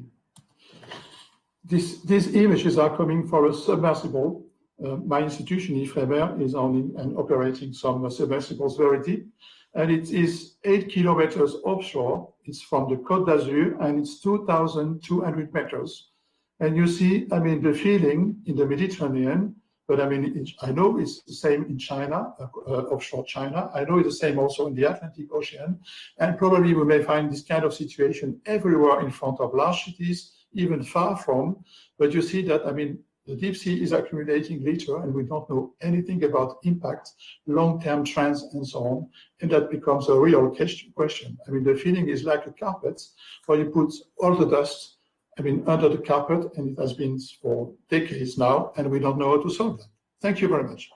These images are coming from a submersible. My institution, IFREMER, is owning and operating some submersibles very deep. And it is 8 kilometers offshore. It's from the Côte d'Azur, and it's 2,200 meters. And you see, I mean, the feeling in the Mediterranean, but I mean, I know it's the same in China, offshore China. I know it's the same also in the Atlantic Ocean. And probably we may find this kind of situation everywhere in front of large cities, even far from. But you see that, I mean, the deep sea is accumulating litter, and we don't know anything about impact, long-term trends, and so on. And that becomes a real question. I mean, the feeling is like a carpet, where you put all the dust, I mean, under the carpet, and it has been for decades now, and we don't know how to solve that. Thank you very much.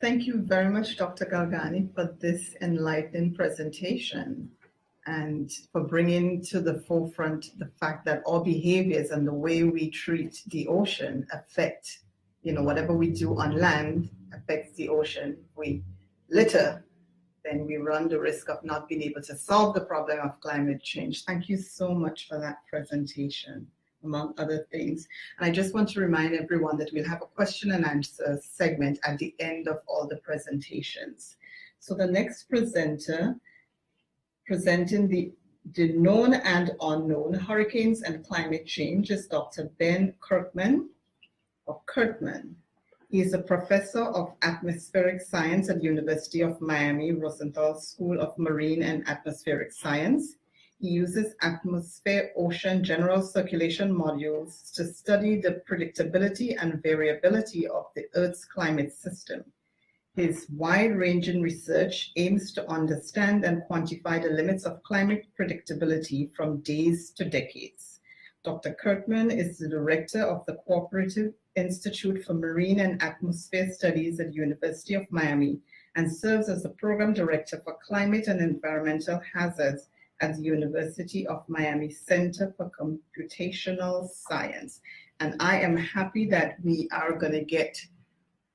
Thank you very much, Dr. Galgani, for this enlightening presentation, and for bringing to the forefront the fact that our behaviors and the way we treat the ocean affect, you know, whatever we do on land affects the ocean. If we litter, then we run the risk of not being able to solve the problem of climate change. Thank you so much for that presentation, among other things. And I just want to remind everyone that we'll have a question and answer segment at the end of all the presentations. So the next presenter, presenting the known and unknown hurricanes and climate change, is Dr. Ben Kirkman, or Kirkman. He is a professor of atmospheric science at the University of Miami Rosenthal School of Marine and Atmospheric Science. He uses atmosphere-ocean general circulation modules to study the predictability and variability of the Earth's climate system. His wide-ranging research aims to understand and quantify the limits of climate predictability from days to decades. Dr. Kurtman is the director of the Cooperative Institute for Marine and Atmosphere Studies at the University of Miami and serves as the program director for climate and environmental hazards at the University of Miami Center for Computational Science. And I am happy that we are going to get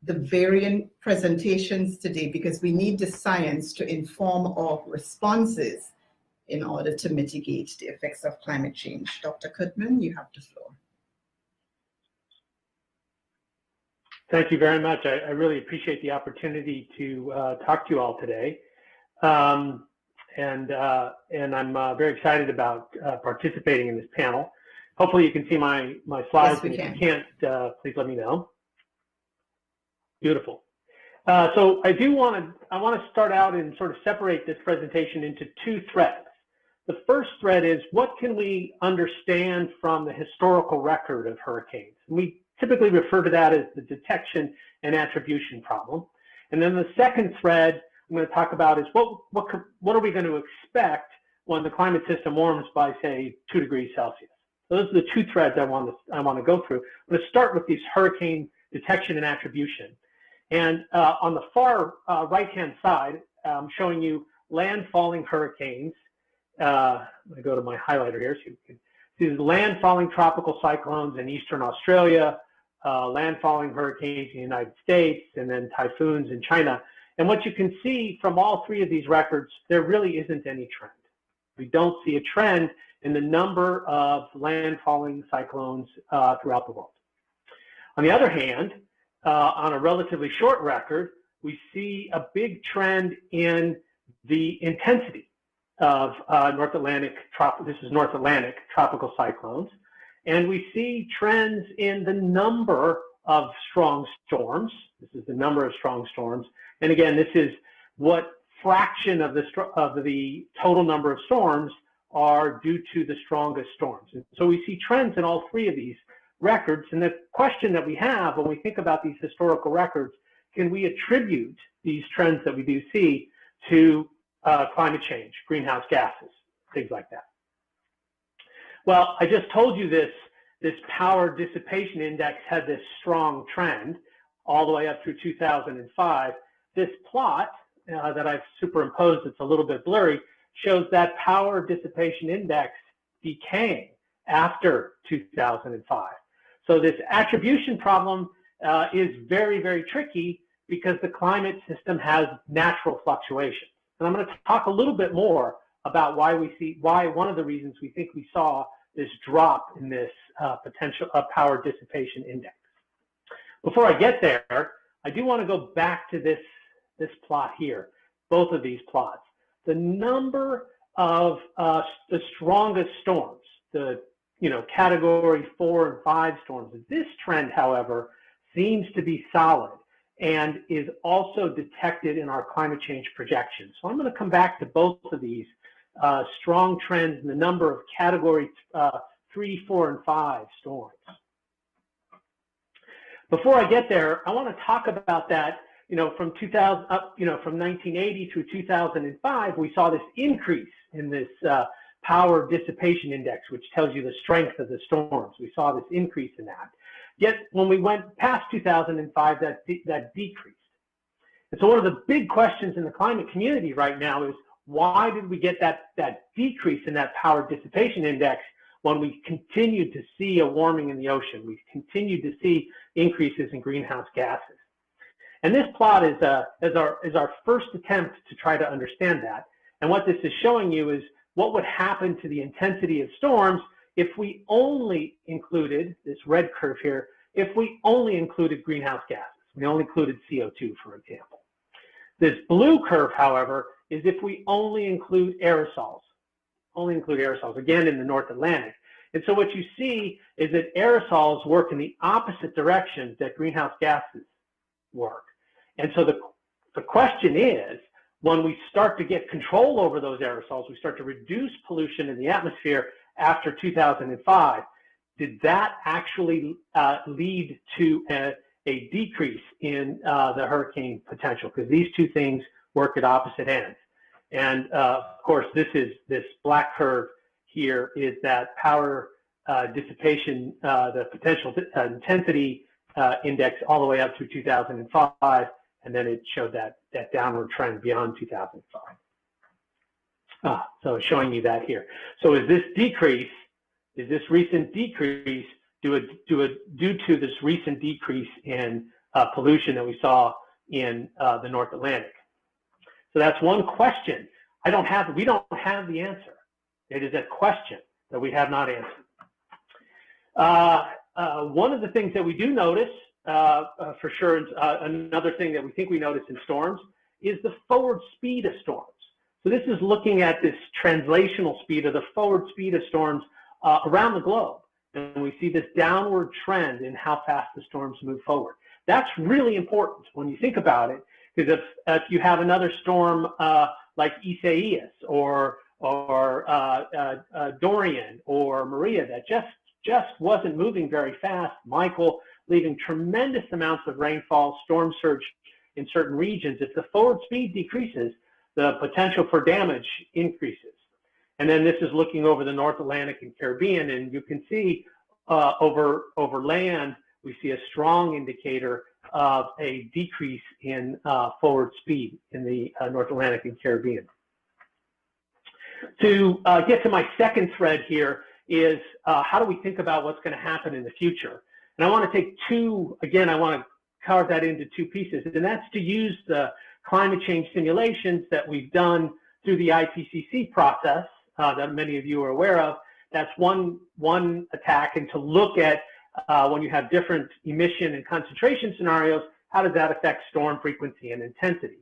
the variant presentations today because we need the science to inform our responses in order to mitigate the effects of climate change. Dr. Kurtman, you have the floor. Thank you very much. I really appreciate the opportunity to talk to you all today. And I'm very excited about participating in this panel. Hopefully you can see my slides. Yes, we and can. if you can't, please let me know. Beautiful. So I want to start out and sort of separate this presentation into two threads. The first thread is what can we understand from the historical record of hurricanes? We typically refer to that as the detection and attribution problem. And then the second thread I'm going to talk about is what are we going to expect when the climate system warms by, say, 2 degrees Celsius. So those are the two threads I want to go through. I'm going to start with these hurricane detection and attribution. And on the far right-hand side, I'm showing you landfalling hurricanes. I'm going to go to my highlighter here so you can see the landfalling tropical cyclones in eastern Australia, landfalling hurricanes in the United States, and then typhoons in China. And what you can see from all three of these records, there really isn't any trend. We don't see a trend in the number of landfalling cyclones throughout the world. On the other hand, on a relatively short record, we see a big trend in the intensity of North Atlantic tropical cyclones. And we see trends in the number of strong storms. This is the number of strong storms. And again, this is what fraction of the total number of storms are due to the strongest storms. And so we see trends in all three of these records. And the question that we have when we think about these historical records, can we attribute these trends that we do see to climate change, greenhouse gases, things like that? Well, I just told you this power dissipation index had this strong trend all the way up through 2005. This plot that I've superimposed, it's a little bit blurry, shows that power dissipation index decaying after 2005. So this attribution problem is very, very tricky because the climate system has natural fluctuations. And I'm going to talk a little bit more about why one of the reasons we think we saw this drop in this potential power dissipation index. Before I get there, I do want to go back to this plot here, both of these plots. The number of the strongest storms, the category 4 and 5 storms. This trend, however, seems to be solid and is also detected in our climate change projections. So I'm going to come back to both of these strong trends in the number of category 3, 4, and 5 storms. Before I get there, I want to talk about that. From 1980 through 2005, we saw this increase in this power dissipation index, which tells you the strength of the storms. We saw this increase in that. Yet when we went past 2005, that decreased. And so one of the big questions in the climate community right now is, why did we get that decrease in that power dissipation index when we continued to see a warming in the ocean? We continued to see increases in greenhouse gases. And this plot is our first attempt to try to understand that. And what this is showing you is what would happen to the intensity of storms if we only included, this red curve here, if we only included greenhouse gases. We only included CO2, for example. This blue curve, however, is if we only include aerosols, again in the North Atlantic. And so what you see is that aerosols work in the opposite direction that greenhouse gases work. And so the question is, when we start to get control over those aerosols, we start to reduce pollution in the atmosphere after 2005, did that actually lead to a decrease in the hurricane potential? Because these two things work at opposite ends. And of course, this black curve here is that power dissipation, the potential intensity index all the way up to 2005, and then it showed that downward trend beyond 2005. So showing you that here. So is this recent decrease due to this recent decrease in pollution that we saw in the North Atlantic? So that's one question. We don't have the answer. It is a question that we have not answered. One of the things that we do notice, for sure, another thing that we think we notice in storms is the forward speed of storms. So this is looking at this translational speed, or the forward speed of storms around the globe. And we see this downward trend in how fast the storms move forward. That's really important when you think about it, because if you have another storm like Isaias or Dorian or Maria that just wasn't moving very fast, Michael leaving tremendous amounts of rainfall, storm surge in certain regions, if the forward speed decreases, the potential for damage increases. And then this is looking over the North Atlantic and Caribbean, and you can see over land, we see a strong indicator of a decrease in forward speed in the North Atlantic and Caribbean. To get to my second thread here is how do we think about what's going to happen in the future? And I want to take I want to carve that into two pieces, and that's to use the climate change simulations that we've done through the IPCC process that many of you are aware of. That's one attack, and to look at when you have different emission and concentration scenarios, how does that affect storm frequency and intensity?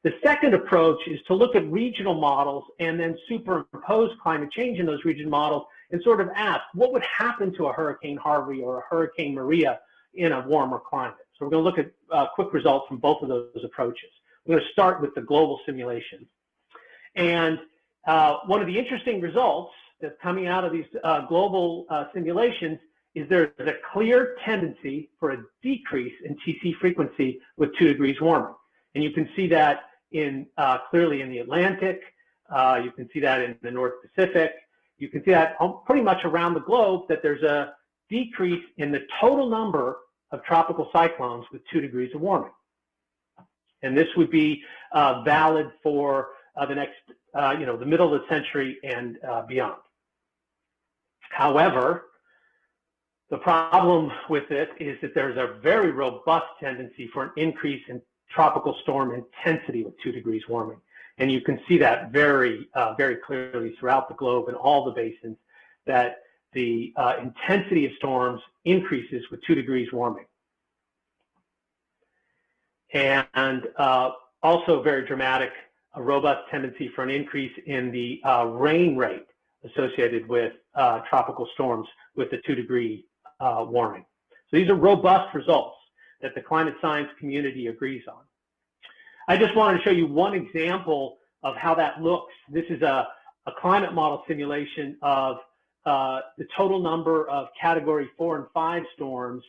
The second approach is to look at regional models and then superimpose climate change in those regional models and sort of ask, what would happen to a Hurricane Harvey or a Hurricane Maria in a warmer climate? So we're going to look at quick results from both of those approaches. We're going to start with the global simulations. And one of the interesting results that's coming out of these global simulations is there's a clear tendency for a decrease in TC frequency with 2 degrees warming. And you can see that clearly in the Atlantic. You can see that in the North Pacific. You can see that pretty much around the globe, that there's a decrease in the total number of tropical cyclones with 2 degrees of warming. And this would be valid for the next, the middle of the century and beyond. However, the problem with this is that there's a very robust tendency for an increase in tropical storm intensity with 2 degrees warming. And you can see that very clearly throughout the globe in all the basins, that the intensity of storms increases with 2 degrees warming. And also very dramatic, a robust tendency for an increase in the rain rate associated with tropical storms with the 2 degree warming. So these are robust results that the climate science community agrees on. I just wanted to show you one example of how that looks. This is a climate model simulation of the total number of Category 4 and 5 storms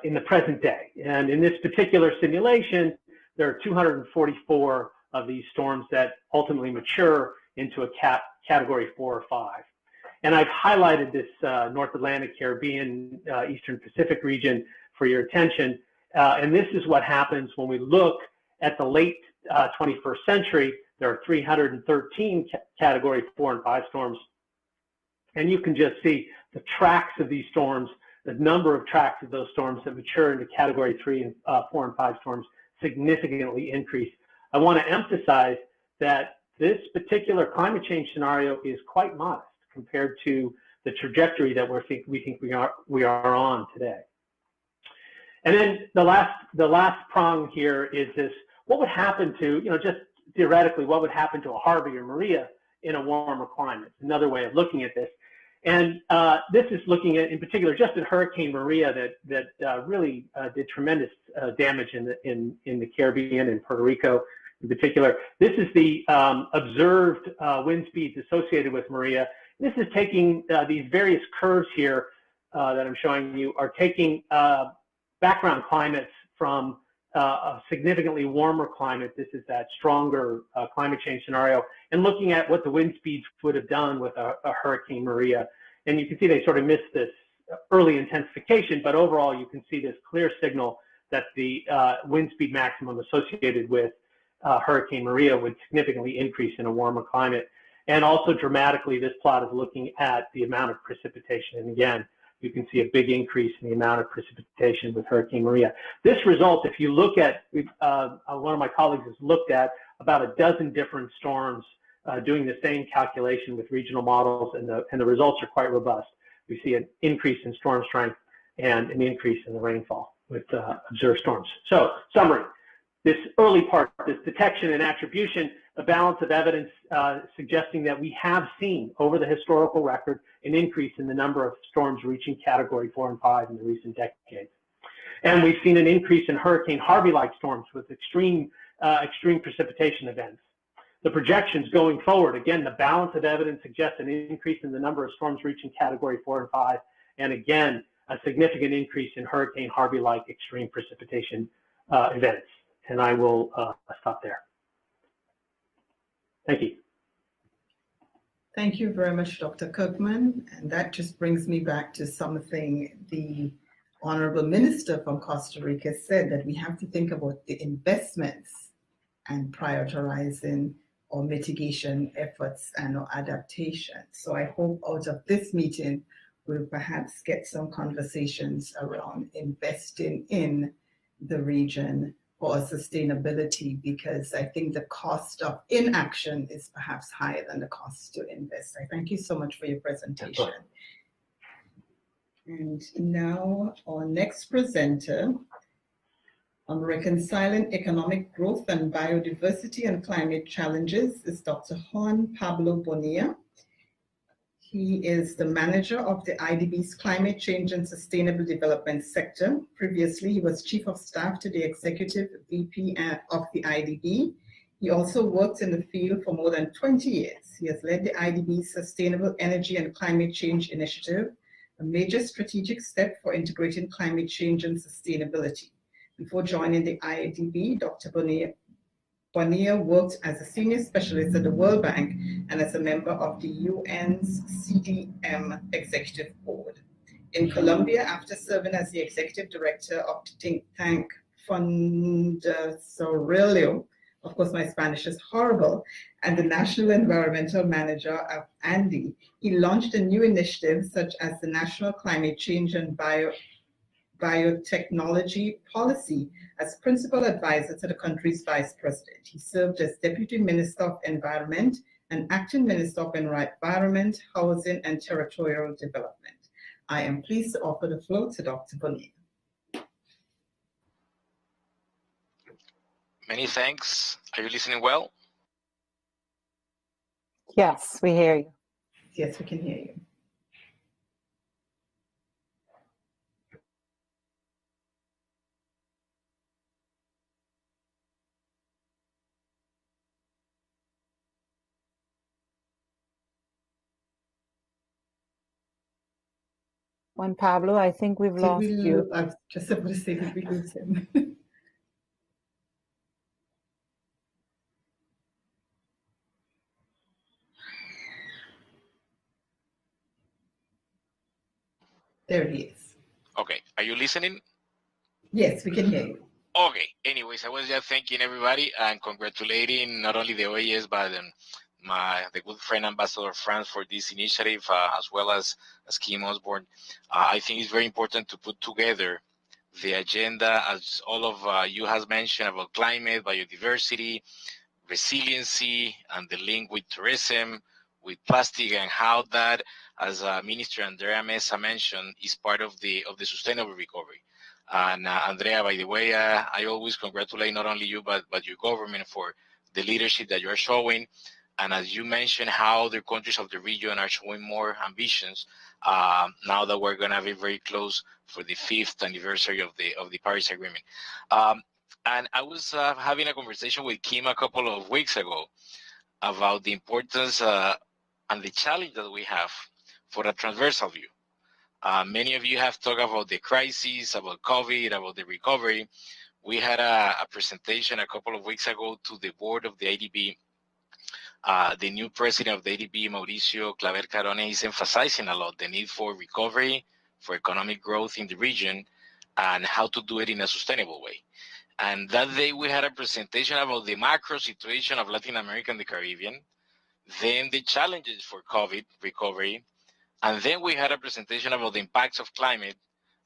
in the present day. And in this particular simulation, there are 244 of these storms that ultimately mature into a Category 4 or 5. And I've highlighted this North Atlantic, Caribbean, Eastern Pacific region for your attention. And this is what happens when we look at the late 21st century. There are 313 Category 4 and 5 storms. And you can just see the tracks of these storms, the number of tracks of those storms that mature into Category 3 and 4 and 5 storms significantly increase. I want to emphasize that this particular climate change scenario is quite modest compared to the trajectory that we think we are on today. And then the last prong here is this: what would happen to, just theoretically, what would happen to a Harvey or Maria in a warmer climate? Another way of looking at this. And this is looking at, in particular, just at Hurricane Maria that really did tremendous damage in the Caribbean and Puerto Rico in particular. This is the observed wind speeds associated with Maria. This is taking these various curves here that I'm showing you are taking background climates from a significantly warmer climate. This is that stronger climate change scenario, and looking at what the wind speeds would have done with a Hurricane Maria. And you can see they sort of missed this early intensification, but overall you can see this clear signal that the wind speed maximum associated with Hurricane Maria would significantly increase in a warmer climate. And also dramatically, this plot is looking at the amount of precipitation. And again, you can see a big increase in the amount of precipitation with Hurricane Maria. This result, if you look at, one of my colleagues has looked at about a dozen different storms doing the same calculation with regional models, and the results are quite robust. We see an increase in storm strength and an increase in the rainfall with observed storms. So, summary. This early part, this detection and attribution, a balance of evidence suggesting that we have seen over the historical record an increase in the number of storms reaching category 4 and 5 in the recent decades. And we've seen an increase in Hurricane Harvey-like storms with extreme precipitation events. The projections going forward, again, the balance of evidence suggests an increase in the number of storms reaching category 4 and 5, and again, a significant increase in Hurricane Harvey-like extreme precipitation events. And I will stop there. Thank you. Thank you very much, Dr. Kirkman. And that just brings me back to something the Honorable Minister from Costa Rica said, that we have to think about the investments and prioritizing our mitigation efforts and our adaptation. So I hope out of this meeting, we'll perhaps get some conversations around investing in the region for sustainability, because I think the cost of inaction is perhaps higher than the cost to invest. I thank you so much for your presentation. And now our next presenter on reconciling economic growth and biodiversity and climate challenges is Dr. Juan Pablo Bonilla. He is the manager of the IDB's Climate Change and Sustainable Development Sector. Previously, he was Chief of Staff to the Executive VP of the IDB. He also worked in the field for more than 20 years. He has led the IDB's Sustainable Energy and Climate Change Initiative, a major strategic step for integrating climate change and sustainability. Before joining the IDB, Dr. Bonilla worked as a senior specialist at the World Bank and as a member of the UN's CDM Executive Board. In Colombia, after serving as the executive director of the think tank Fundasorelio, of course my Spanish is horrible, and the national environmental manager of ANDI, he launched a new initiative such as the National Climate Change and Biotechnology Policy as principal advisor to the country's vice president. He served as Deputy Minister of Environment and Acting Minister of Environment, Housing and Territorial Development. I am pleased to offer the floor to Dr. Bonilla. Many thanks. Are you listening well? Yes, we hear you. Yes, we can hear you. Juan Pablo, I think we've lost you. I was just about to say, did we lose him? There he is. Okay, are you listening? Yes, we can hear you. Okay, anyways, I was just thanking everybody and congratulating not only the OAS, but the good friend Ambassador France for this initiative, as well as Kim Osborne. I think it's very important to put together the agenda, as all of you has mentioned, about climate, biodiversity, resiliency, and the link with tourism, with plastic, and how that, as Minister Andrea Mesa mentioned, is part of the sustainable recovery. And Andrea, by the way, I always congratulate not only you, but your government for the leadership that you are showing. And as you mentioned, how the countries of the region are showing more ambitions now that we're going to be very close for the 5th anniversary of the Paris Agreement. And I was having a conversation with Kim a couple of weeks ago about the importance and the challenge that we have for a transversal view. Many of you have talked about the crisis, about COVID, about the recovery. We had a presentation a couple of weeks ago to the board of the IDB The new president of the ADB, Mauricio Claver Carone, is emphasizing a lot the need for recovery, for economic growth in the region, and how to do it in a sustainable way. And that day we had a presentation about the macro situation of Latin America and the Caribbean, then the challenges for COVID recovery, and then we had a presentation about the impacts of climate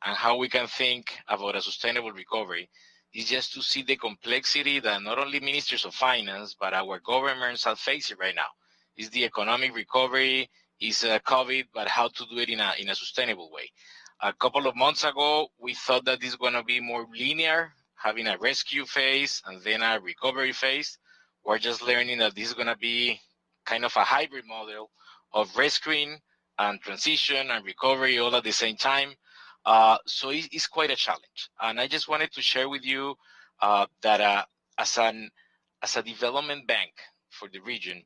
and how we can think about a sustainable recovery. It's just to see the complexity that not only ministers of finance, but our governments are facing right now. It's the economic recovery, it's COVID, but how to do it in a sustainable way. A couple of months ago, we thought that this is going to be more linear, having a rescue phase and then a recovery phase. We're just learning that this is going to be kind of a hybrid model of rescuing and transition and recovery all at the same time. So it's quite a challenge. And I just wanted to share with you that as a development bank for the region,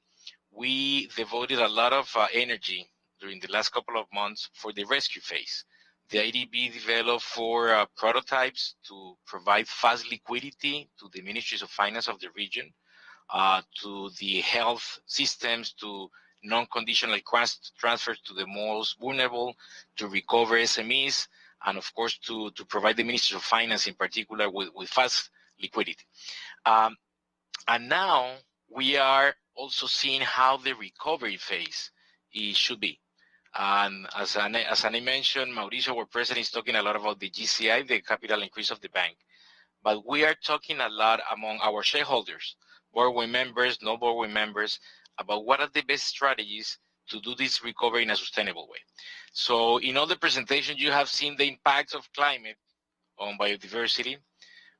we devoted a lot of energy during the last couple of months for the rescue phase. The IDB developed 4 prototypes to provide fast liquidity to the ministries of finance of the region, to the health systems, to non-conditional transfers to the most vulnerable, to recover SMEs, and of course to provide the ministries of finance in particular with fast liquidity. And now we are also seeing how the recovery phase should be. And as I mentioned, Mauricio, our president, is talking a lot about the GCI, the capital increase of the bank. But we are talking a lot among our shareholders, board members, no board members, about what are the best strategies to do this recovery in a sustainable way. So in all the presentations, you have seen the impacts of climate on biodiversity,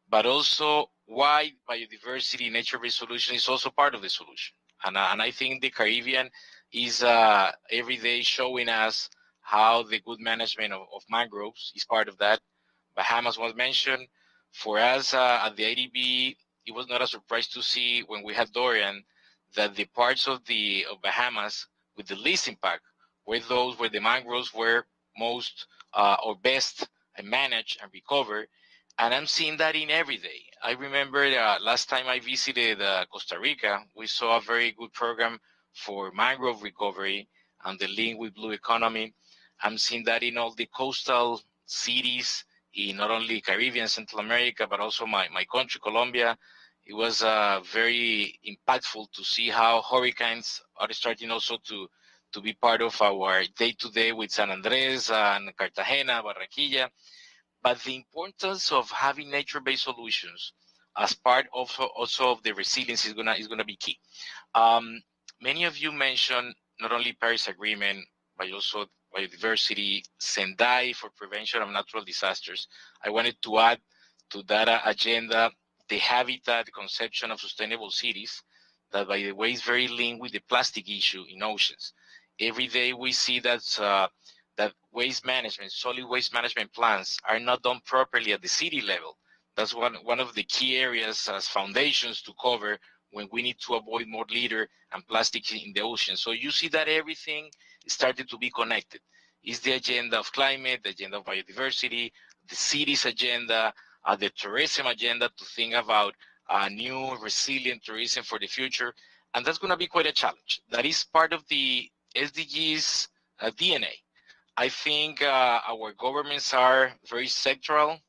but also why biodiversity, nature-based solution is also part of the solution. And I think the Caribbean is every day showing us how the good management of mangroves is part of that. Bahamas was mentioned. For us at the IDB, it was not a surprise to see when we had Dorian that the parts of Bahamas with the least impact were those where the mangroves were most or best managed and recovered. And I'm seeing that in every day. I remember last time I visited Costa Rica, we saw a very good program for mangrove recovery and the link with blue economy. I'm seeing that in all the coastal cities in not only Caribbean, Central America, but also my country, Colombia. It was very impactful to see how hurricanes are starting also to be part of our day-to-day with San Andres and Cartagena, Barranquilla. But the importance of having nature-based solutions as part also of the resilience is gonna be key. Many of you mentioned not only Paris Agreement, but also biodiversity, Sendai for prevention of natural disasters. I wanted to add to that agenda the habitat conception of sustainable cities, that by the way is very linked with the plastic issue in oceans. Every day we see that that waste management, solid waste management plans are not done properly at the city level. That's one of the key areas as foundations to cover when we need to avoid more litter and plastic in the ocean. So you see that everything started to be connected. It's the agenda of climate, the agenda of biodiversity, the city's agenda, the tourism agenda to think about new resilient tourism for the future. And that's going to be quite a challenge. That is part of the SDGs DNA. I think our governments are very sectoral,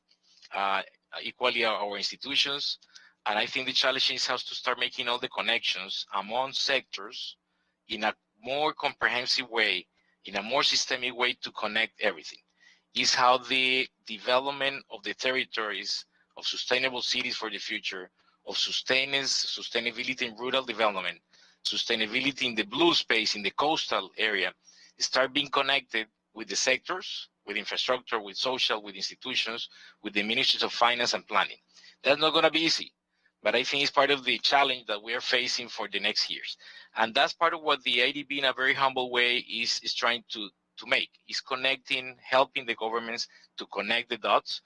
equally our institutions. And I think the challenge is how to start making all the connections among sectors in a more comprehensive way, in a more systemic way to connect everything. Is how the development of the territories of sustainable cities for the future, of sustainability in rural development, sustainability in the blue space, in the coastal area, start being connected with the sectors, with infrastructure, with social, with institutions, with the ministries of finance and planning. That's not going to be easy, but I think it's part of the challenge that we are facing for the next years. And that's part of what the IDB in a very humble way is trying to make, is connecting, helping the governments to connect the dots.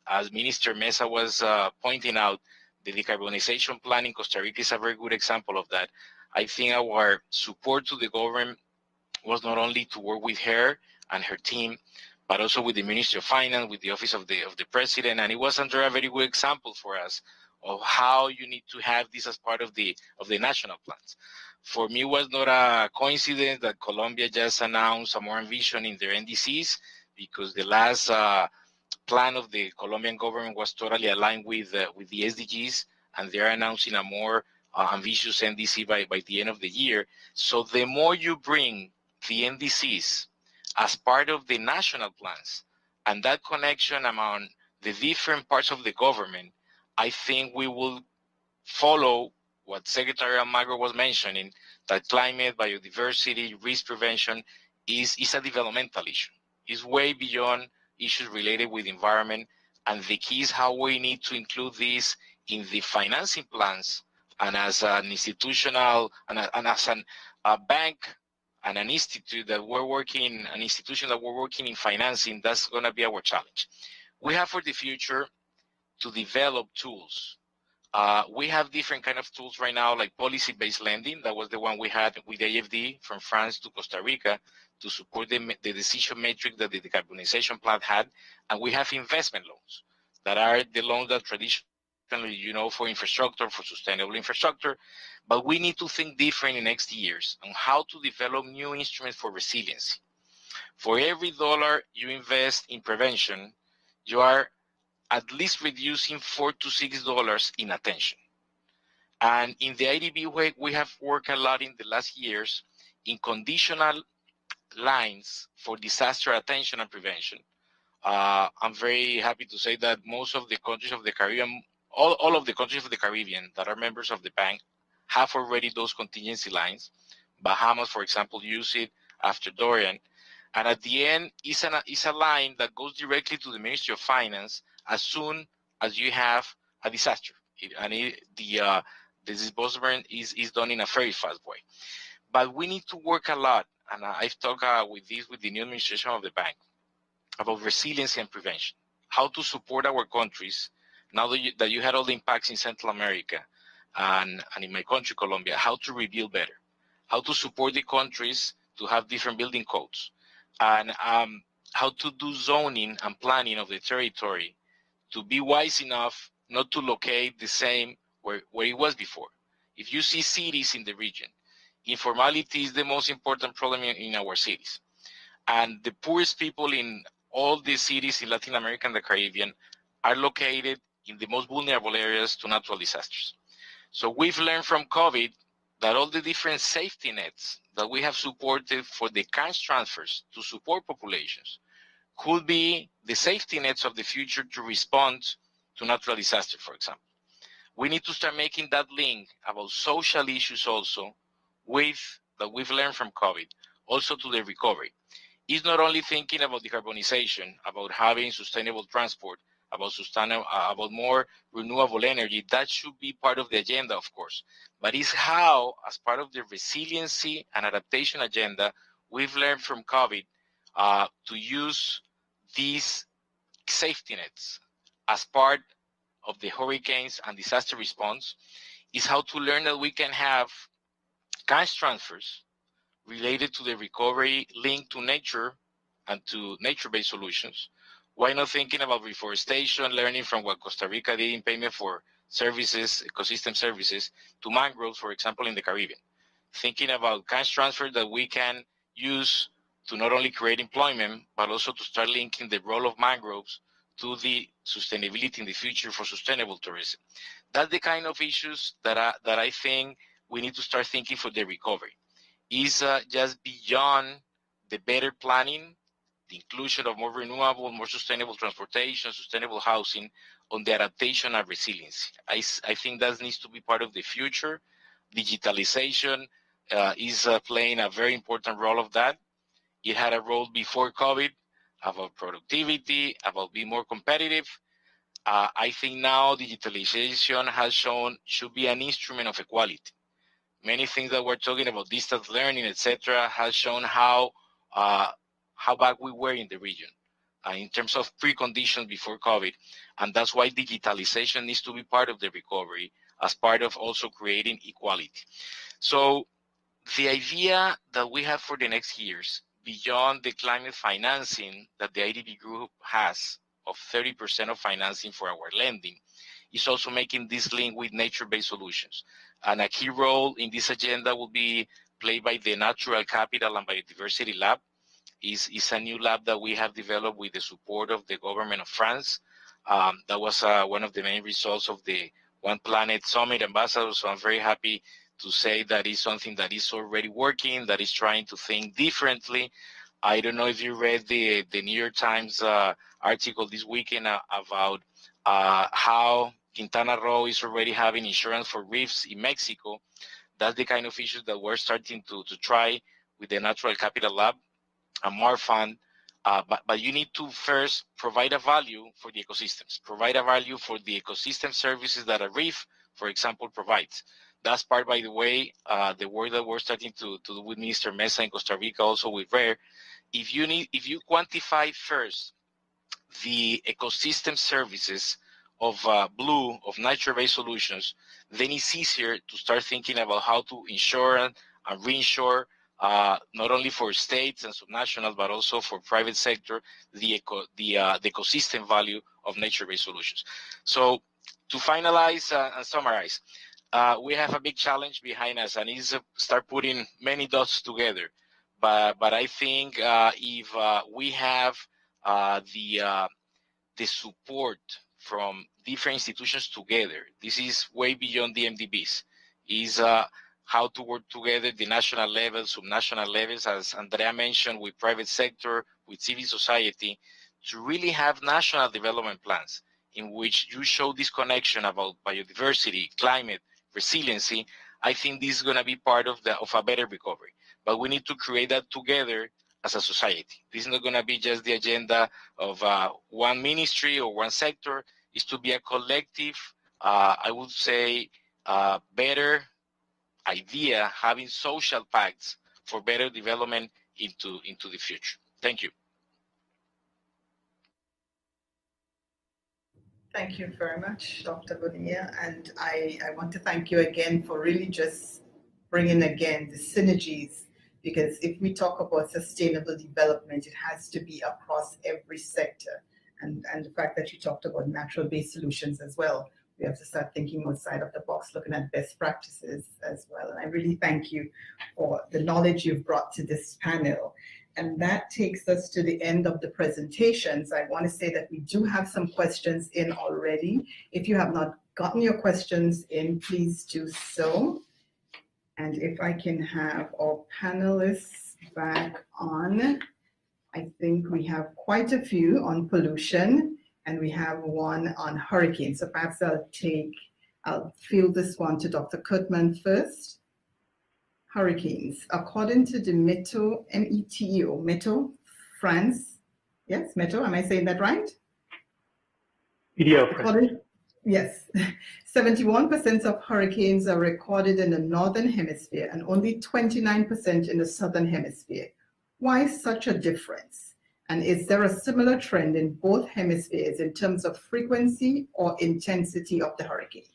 As Minister Mesa was pointing out, the decarbonization plan in Costa Rica is a very good example of that. I think our support to the government was not only to work with her and her team, but also with the Ministry of Finance, with the Office of the President, and it was under a very good example for us of how you need to have this as part of the national plans. For me, it was not a coincidence that Colombia just announced a more ambition in their NDCs, because the last plan of the Colombian government was totally aligned with the SDGs, and they're announcing a more ambitious NDC by the end of the year. So the more you bring the NDCs as part of the national plans, and that connection among the different parts of the government, I think we will follow what Secretary Almagro was mentioning, that climate, biodiversity, risk prevention is a developmental issue. It's way beyond issues related with environment, and the key is how we need to include this in the financing plans, and as an institutional, and as a bank and an institute that we're working, an institution that we're working in financing, that's gonna be our challenge. We have for the future to develop tools. We have different kind of tools right now, like policy-based lending. That was the one we had with AFD from France to Costa Rica to support the decision matrix that the decarbonization plan had. And we have investment loans that are the loans that traditionally, you know, for infrastructure, for sustainable infrastructure. But we need to think different in next years on how to develop new instruments for resiliency. For every dollar you invest in prevention, you are at least reducing $4 to $6 in attention. And in the IDB way, we have worked a lot in the last years in conditional lines for disaster attention and prevention. I'm very happy to say that most of the countries of the Caribbean, all of the countries of the Caribbean that are members of the bank have already those contingency lines. Bahamas, for example, use it after Dorian. And at the end, it's a line that goes directly to the Ministry of Finance as soon as you have a disaster. The disbursement is done in a very fast way. But we need to work a lot, and I've talked with the new administration of the bank, about resiliency and prevention, how to support our countries, now that you had all the impacts in Central America and in my country, Colombia, how to rebuild better, how to support the countries to have different building codes, and how to do zoning and planning of the territory to be wise enough not to locate the same where it was before. If you see cities in the region, informality is the most important problem in our cities. And the poorest people in all the cities in Latin America and the Caribbean are located in the most vulnerable areas to natural disasters. So we've learned from COVID that all the different safety nets that we have supported for the cash transfers to support populations could be the safety nets of the future to respond to natural disaster, for example. We need to start making that link about social issues also that we've learned from COVID, also to the recovery. It's not only thinking about decarbonization, about having sustainable transport, about more renewable energy. That should be part of the agenda, of course. But it's how, as part of the resiliency and adaptation agenda, we've learned from COVID to use these safety nets as part of the hurricanes and disaster response, is how to learn that we can have cash transfers related to the recovery linked to nature and to nature-based solutions. Why not thinking about reforestation, learning from what Costa Rica did in payment for services, ecosystem services, to mangroves, for example, in the Caribbean. Thinking about cash transfer that we can use to not only create employment, but also to start linking the role of mangroves to the sustainability in the future for sustainable tourism. That's the kind of issues that I think we need to start thinking for the recovery. Is just beyond the better planning, the inclusion of more renewable, more sustainable transportation, sustainable housing, on the adaptation and resiliency. I think that needs to be part of the future. Digitalization is playing a very important role of that. It had a role before COVID about productivity, about being more competitive. I think now digitalization has shown should be an instrument of equality. Many things that we're talking about, distance learning, etc., has shown how bad we were in the region in terms of preconditions before COVID. And that's why digitalization needs to be part of the recovery as part of also creating equality. So the idea that we have for the next years, beyond the climate financing that the IDB group has of 30% of financing for our lending, is also making this link with nature-based solutions. And a key role in this agenda will be played by the Natural Capital and Biodiversity Lab. Is a new lab that we have developed with the support of the government of France. That was one of the main results of the One Planet Summit Ambassador. So I'm very happy to say that is something that is already working, that is trying to think differently. I don't know if you read the New York Times article this weekend about how Quintana Roo is already having insurance for reefs in Mexico. That's the kind of issues that we're starting to try with the Natural Capital Lab and more fun. But you need to first provide a value for the ecosystems, provide a value for the ecosystem services that a reef, for example, provides. That's part, by the way, the work that we're starting to do with Mr. Mesa in Costa Rica, also with RARE. If you quantify first the ecosystem services of blue, of nature-based solutions, then it's easier to start thinking about how to insure and reinsure, not only for states and subnationals, but also for private sector, the ecosystem value of nature-based solutions. So to finalize and summarize, we have a big challenge behind us, and is start putting many dots together. But I think if we have the support from different institutions together, this is way beyond the MDBs, is how to work together the national levels, subnational levels, as Andrea mentioned, with private sector, with civil society, to really have national development plans in which you show this connection about biodiversity, climate, resiliency. I think this is going to be part of a better recovery. But we need to create that together as a society. This is not going to be just the agenda of one ministry or one sector. It's to be a collective, I would say, better idea, having social pacts for better development into the future. Thank you. Thank you very much, Dr. Bonilla. And I want to thank you again for really just bringing again the synergies, because if we talk about sustainable development, it has to be across every sector. And the fact that you talked about natural-based solutions as well, we have to start thinking outside of the box, looking at best practices as well. And I really thank you for the knowledge you've brought to this panel. And that takes us to the end of the presentations. I want to say that we do have some questions in already. If you have not gotten your questions in, please do so. And if I can have our panelists back on, I think we have quite a few on pollution, and we have one on hurricanes. So perhaps I'll field this one to Dr. Kurtman first. Hurricanes. According to the METO, M-E-T-O, METO, France. Yes, METO, am I saying that right? Yes. 71% of hurricanes are recorded in the northern hemisphere and only 29% in the southern hemisphere. Why such a difference? And is there a similar trend in both hemispheres in terms of frequency or intensity of the hurricanes?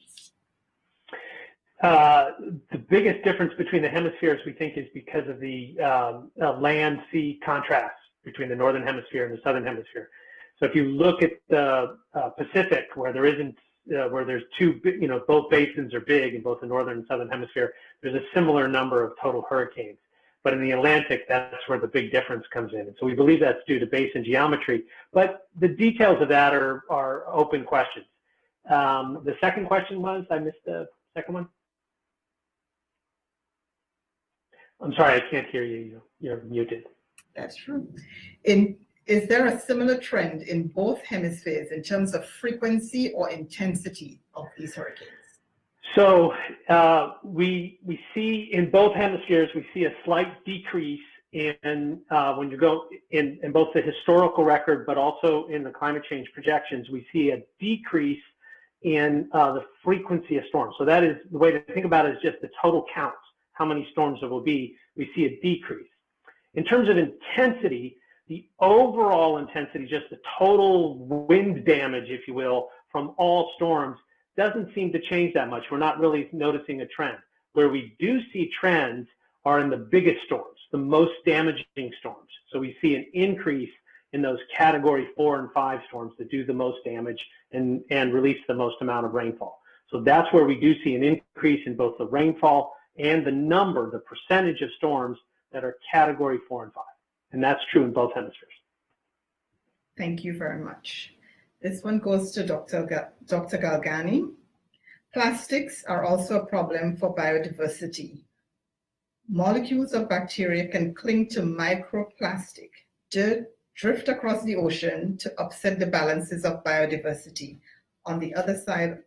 The biggest difference between the hemispheres, we think, is because of the land-sea contrast between the northern hemisphere and the southern hemisphere. So if you look at the Pacific, where there isn't, where there's two, both basins are big in both the northern and southern hemisphere, there's a similar number of total hurricanes. But in the Atlantic, that's where the big difference comes in. And so we believe that's due to basin geometry. But the details of that are open questions. The second question was, I missed the second one. I'm sorry, I can't hear you. You're muted. That's true. Is there a similar trend in both hemispheres in terms of frequency or intensity of these hurricanes? So we see in both hemispheres, we see a slight decrease in when you go in both the historical record, but also in the climate change projections, we see a decrease in the frequency of storms. So that is the way to think about it, is just the total count, how many storms there will be. We see a decrease. In terms of intensity, the overall intensity, just the total wind damage, if you will, from all storms, doesn't seem to change that much. We're not really noticing a trend. Where we do see trends are in the biggest storms, the most damaging storms. So we see an increase in those category 4 and 5 storms that do the most damage and release the most amount of rainfall. So that's where we do see an increase in both the rainfall and the percentage of storms that are category 4 and 5. And that's true in both hemispheres. Thank you very much. This one goes to Dr. Galgani. Plastics are also a problem for biodiversity. Molecules of bacteria can cling to microplastic, drift across the ocean to upset the balances of biodiversity. On the other side,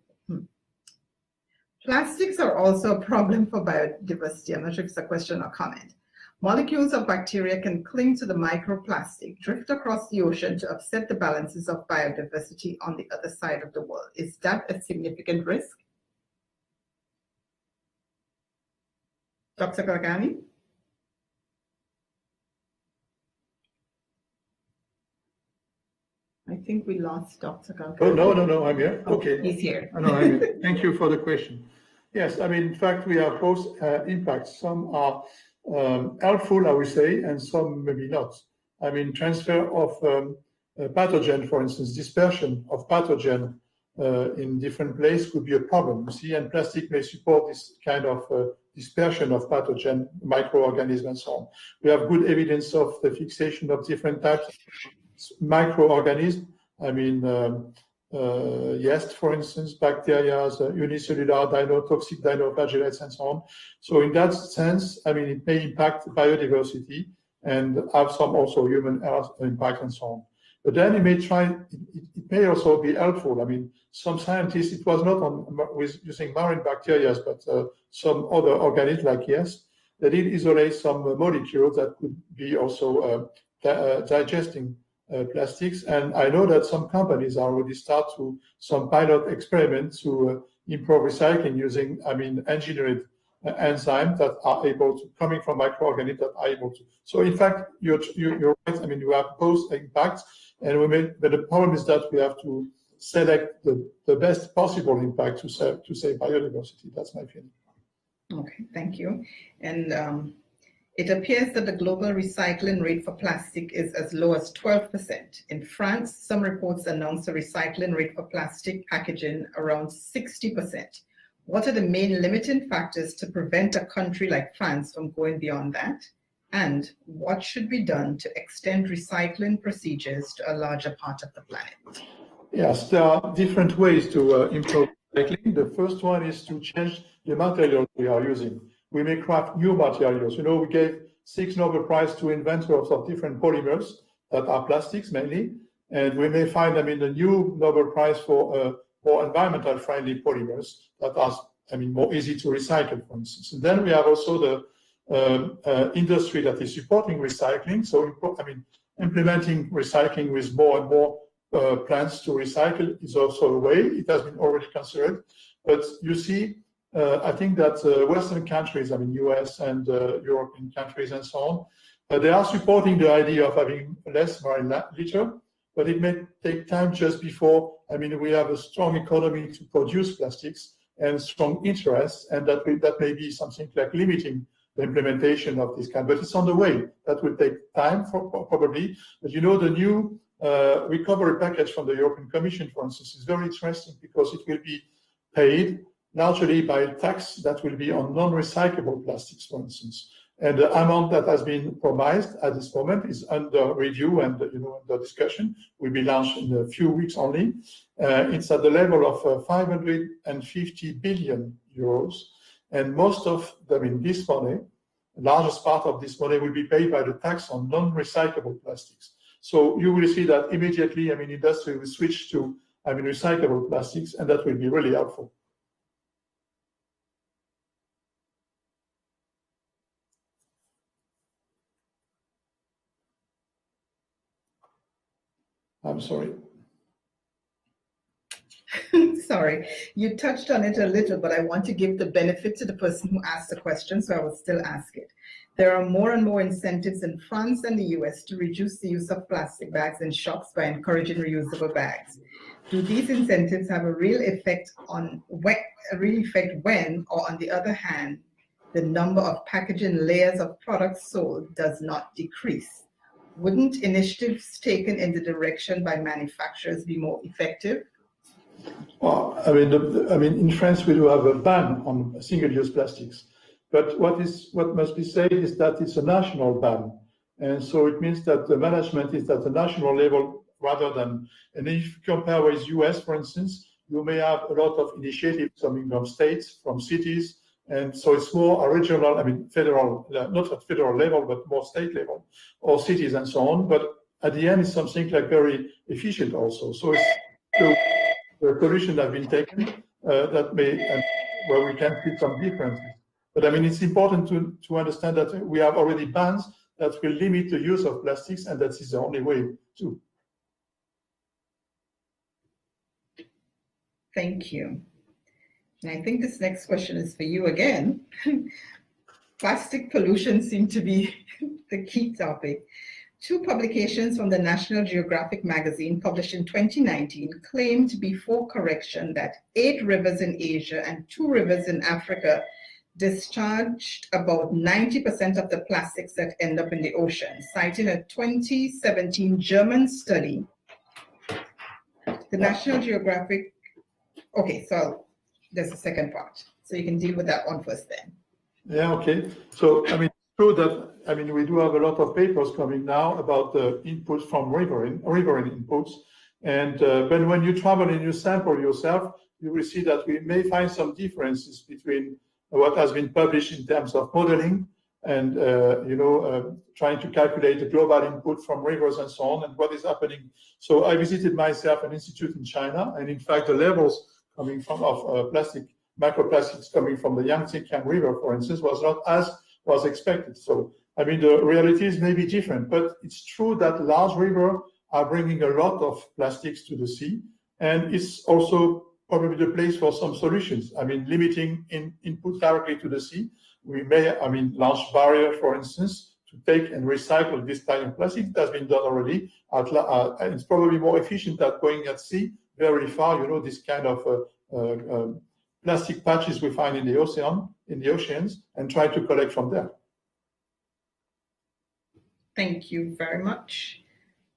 plastics are also a problem for biodiversity. I'm not sure if it's a question or comment. Molecules of bacteria can cling to the microplastic, drift across the ocean to upset the balances of biodiversity on the other side of the world. Is that a significant risk? Dr. Gargani? I think we lost Dr. Gargani. Oh, no, I'm here. Okay. He's here. No, I'm here. Thank you for the question. Yes, I mean, in fact, we have both impacts. Some are helpful, I would say, and some maybe not. I mean, transfer of pathogen, for instance, dispersion of pathogen in different places could be a problem, you see, and plastic may support this kind of dispersion of pathogen, microorganisms, and so on. We have good evidence of the fixation of different types of microorganisms. I mean, yeast, for instance, bacteria, unicellular toxic dinoflagellates, and so on. So in that sense, I mean, it may impact biodiversity and have some also human health impact and so on. But then it may also be helpful. I mean, some scientists, it was not with using marine bacteria, but some other organisms like yeast, they did isolate some molecules that could be also digesting plastics. And I know that some companies already start to some pilot experiments to improve recycling using, I mean, engineered enzymes that are able to, coming from microorganisms that are able to. So in fact, you're right. I mean, you have both impacts, and but the problem is that we have to select the best possible impact to save biodiversity. That's my feeling. Okay, thank you. And it appears that the global recycling rate for plastic is as low as 12%. In France, some reports announce a recycling rate for plastic packaging around 60%. What are the main limiting factors to prevent a country like France from going beyond that? And what should be done to extend recycling procedures to a larger part of the planet? Yes, there are different ways to improve recycling. The first one is to change the materials we are using. We may craft new materials. You know, we gave 6 Nobel Prizes to inventors of different polymers that are plastics mainly. And we may find, I mean, a new Nobel Prize for more environmental friendly polymers that are, I mean, more easy to recycle, for instance. And then we have also the industry that is supporting recycling. So, I mean, implementing recycling with more and more plants to recycle is also a way. It has been already considered. But you see, I think that Western countries, I mean, US and European countries and so on, they are supporting the idea of having less marine litter, but it may take time just before, I mean, we have a strong economy to produce plastics and strong interest, and that may be something like limiting the implementation of this kind, but it's on the way. That will take time probably, but you know, the new recovery package from the European Commission, for instance, is very interesting because it will be paid largely by tax that will be on non-recyclable plastics, for instance. And the amount that has been promised at this moment is under review and, you know, under discussion. Will be launched in a few weeks only. It's at the level of 550 billion euros. And most of, I mean, this money, the largest part of this money will be paid by the tax on non-recyclable plastics. So you will see that immediately, I mean, industry will switch to, I mean, recyclable plastics, and that will be really helpful. I'm sorry. Sorry, you touched on it a little, but I want to give the benefit to the person who asked the question, so I will still ask it. There are more and more incentives in France and the US to reduce the use of plastic bags in shops by encouraging reusable bags. Do these incentives have a real effect when, or on the other hand, the number of packaging layers of products sold does not decrease? Wouldn't initiatives taken in the direction by manufacturers be more effective? Well, I mean, in France we do have a ban on single-use plastics, but what must be said is that it's a national ban, and so it means that the management is at the national level rather than. And if you compare with US, for instance, you may have a lot of initiatives coming from states, from cities, and so it's more a regional, I mean, federal, not at federal level, but more state level, or cities and so on. But at the end, it's something like very efficient also. So it's the solution have been taken that may, and where we can see some differences. But I mean, it's important to understand that we have already bans that will limit the use of plastics, and that is the only way to. Thank you. And I think this next question is for you again. Plastic pollution seemed to be the key topic. Two publications from the National Geographic magazine published in 2019 claimed before correction that 8 rivers in Asia and 2 rivers in Africa discharged about 90% of the plastics that end up in the ocean, citing a 2017 German study. The National Geographic, okay, so there's a second part. So you can deal with that one first then. Yeah, okay. So, I mean, true that, I mean, we do have a lot of papers coming now about the inputs from riverine inputs. And but when you travel and you sample yourself, you will see that we may find some differences between what has been published in terms of modeling and, trying to calculate the global input from rivers and so on and what is happening. So I visited myself an institute in China, and in fact, the levels coming from microplastics coming from the Yangtze River, for instance, was not as was expected. So, I mean, the realities may be different, but it's true that large rivers are bringing a lot of plastics to the sea, and it's also probably the place for some solutions. I mean, limiting input directly to the sea. We may, I mean, launch barriers, for instance, to take and recycle this type of plastic. It has been done already. And it's probably more efficient than going at sea very far, this kind of plastic patches we find in the oceans, and try to collect from there. Thank you very much.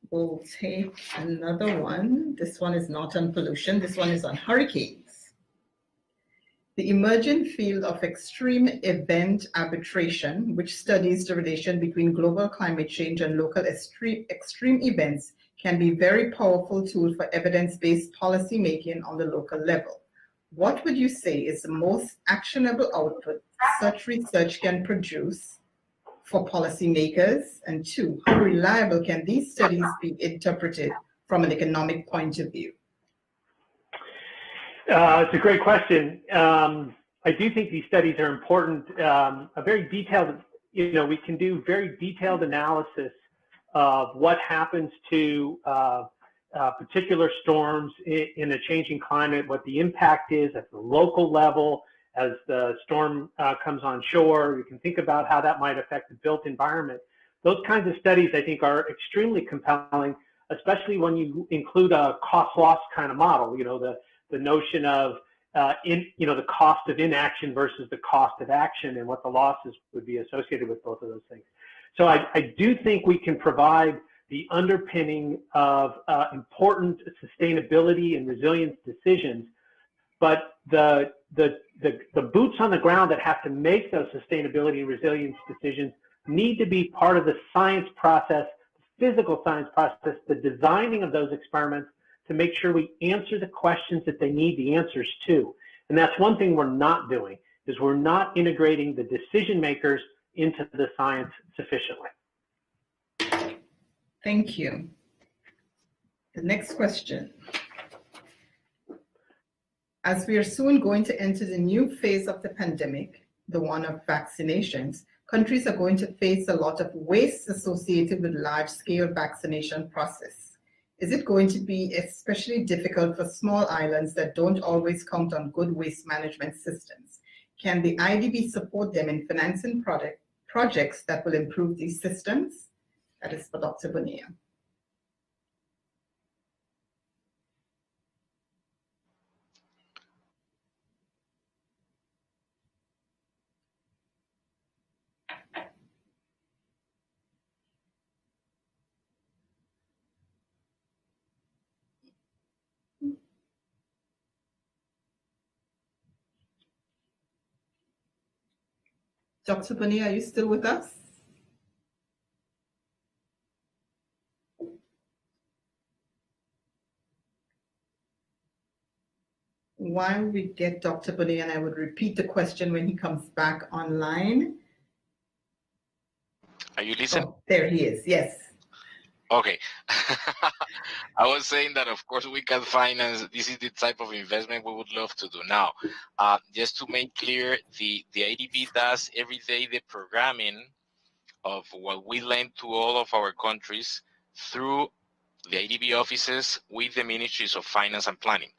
We'll take another one. This one is not on pollution. This one is on hurricanes. The emerging field of extreme event arbitration, which studies the relation between global climate change and local extreme events, can be a very powerful tool for evidence-based policy making on the local level. What would you say is the most actionable output such research can produce for policymakers? And 2, how reliable can these studies be interpreted from an economic point of view? It's a great question. I do think these studies are important. A very detailed, we can do very detailed analysis of what happens to particular storms in a changing climate, what the impact is at the local level as the storm comes on shore. You can think about how that might affect the built environment. Those kinds of studies, I think, are extremely compelling, especially when you include a cost-loss kind of model. The notion of the cost of inaction versus the cost of action, and what the losses would be associated with both of those things. So I do think we can provide the underpinning of important sustainability and resilience decisions, but the boots on the ground that have to make those sustainability and resilience decisions need to be part of the science process, the physical science process, the designing of those experiments to make sure we answer the questions that they need the answers to. And that's one thing we're not doing, is we're not integrating the decision makers into the science sufficiently. Thank you. The next question. As we are soon going to enter the new phase of the pandemic, the one of vaccinations, countries are going to face a lot of waste associated with large-scale vaccination process. Is it going to be especially difficult for small islands that don't always count on good waste management systems? Can the IDB support them in financing projects that will improve these systems? That is for Dr. Bonilla. Dr. Bonilla, are you still with us? While we get Dr. Bonilla, and I would repeat the question when he comes back online. Are you listening? Oh, there he is, yes. Okay. I was saying that, of course, we can finance. This is the type of investment we would love to do. Now, just to make clear, the IDB does every day the programming of what we lend to all of our countries through the IDB offices with the Ministries of Finance and Planning.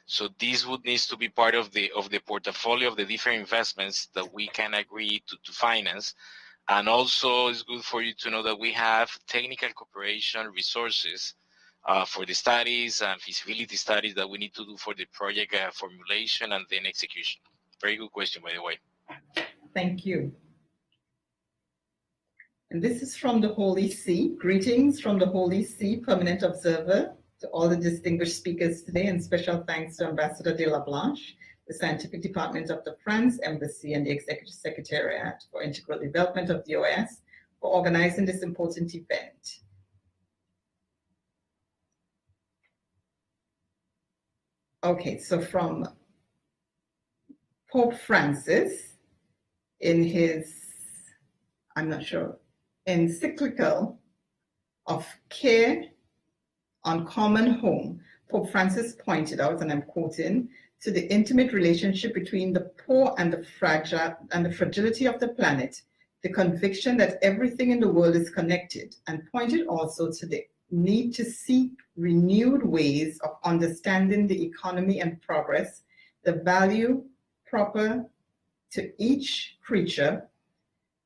So this would need to be part of the portfolio of the different investments that we can agree to finance. And also, it's good for you to know that we have technical cooperation resources for the studies and feasibility studies that we need to do for the project formulation and then execution. Very good question, by the way. Thank you. And this is from the Holy See. Greetings from the Holy See, permanent observer, to all the distinguished speakers today, and special thanks to Ambassador de la Blanche, the Scientific Department of the France Embassy, and the Executive Secretariat for Integral Development of the OAS for organizing this important event. Okay, so from Pope Francis, in his, I'm not sure, encyclical of Care on Common Home, Pope Francis pointed out, and I'm quoting, to the intimate relationship between the poor and the fragile and the fragility of the planet, the conviction that everything in the world is connected, and pointed also to the need to seek renewed ways of understanding the economy and progress, the value proper to each creature,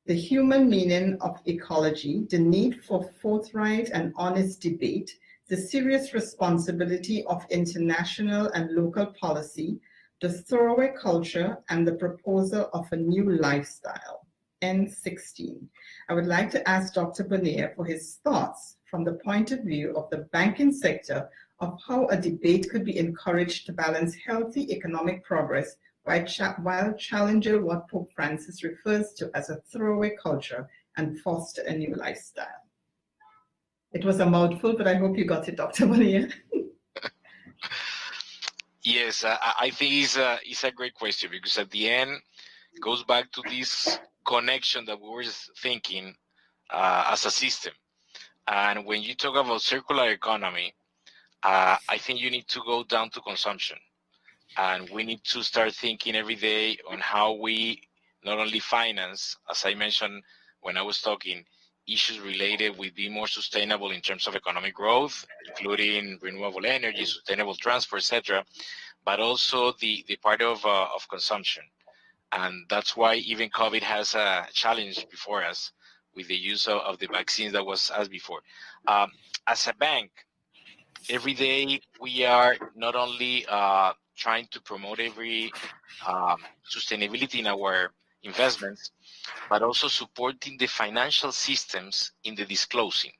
the human meaning of ecology, the need for forthright and honest debate, the serious responsibility of international and local policy, the throwaway culture, and the proposal of a new lifestyle. N16. I would like to ask Dr. Bonilla for his thoughts from the point of view of the banking sector of how a debate could be encouraged to balance healthy economic progress while challenging what Pope Francis refers to as a throwaway culture and foster a new lifestyle. It was a mouthful, but I hope you got it, Dr. Bonilla. Yes, I think it's a great question, because at the end, it goes back to this connection that we were thinking as a system. And when you talk about circular economy, I think you need to go down to consumption. And we need to start thinking every day on how we not only finance, as I mentioned when I was talking, issues related with being more sustainable in terms of economic growth, including renewable energy, sustainable transport, etc., but also the part of consumption. And that's why even COVID has a challenge before us with the use of the vaccines that was asked before. As a bank, every day we are not only trying to promote every sustainability in our investments, but also supporting the financial systems in the disclosing,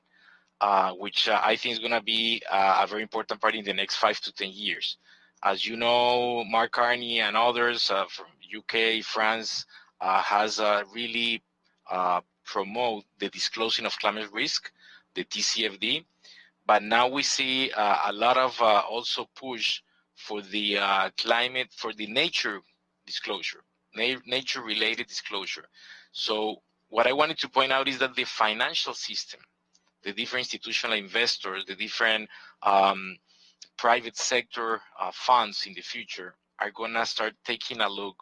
which I think is going to be a very important part in the next 5 to 10 years. As you know, Mark Carney and others from UK, France, has really promote the disclosing of climate risk, the TCFD. But now we see a lot of also push for the climate, for the nature disclosure, nature-related disclosure. So what I wanted to point out is that the financial system, the different institutional investors, the different private sector funds in the future are going to start taking a look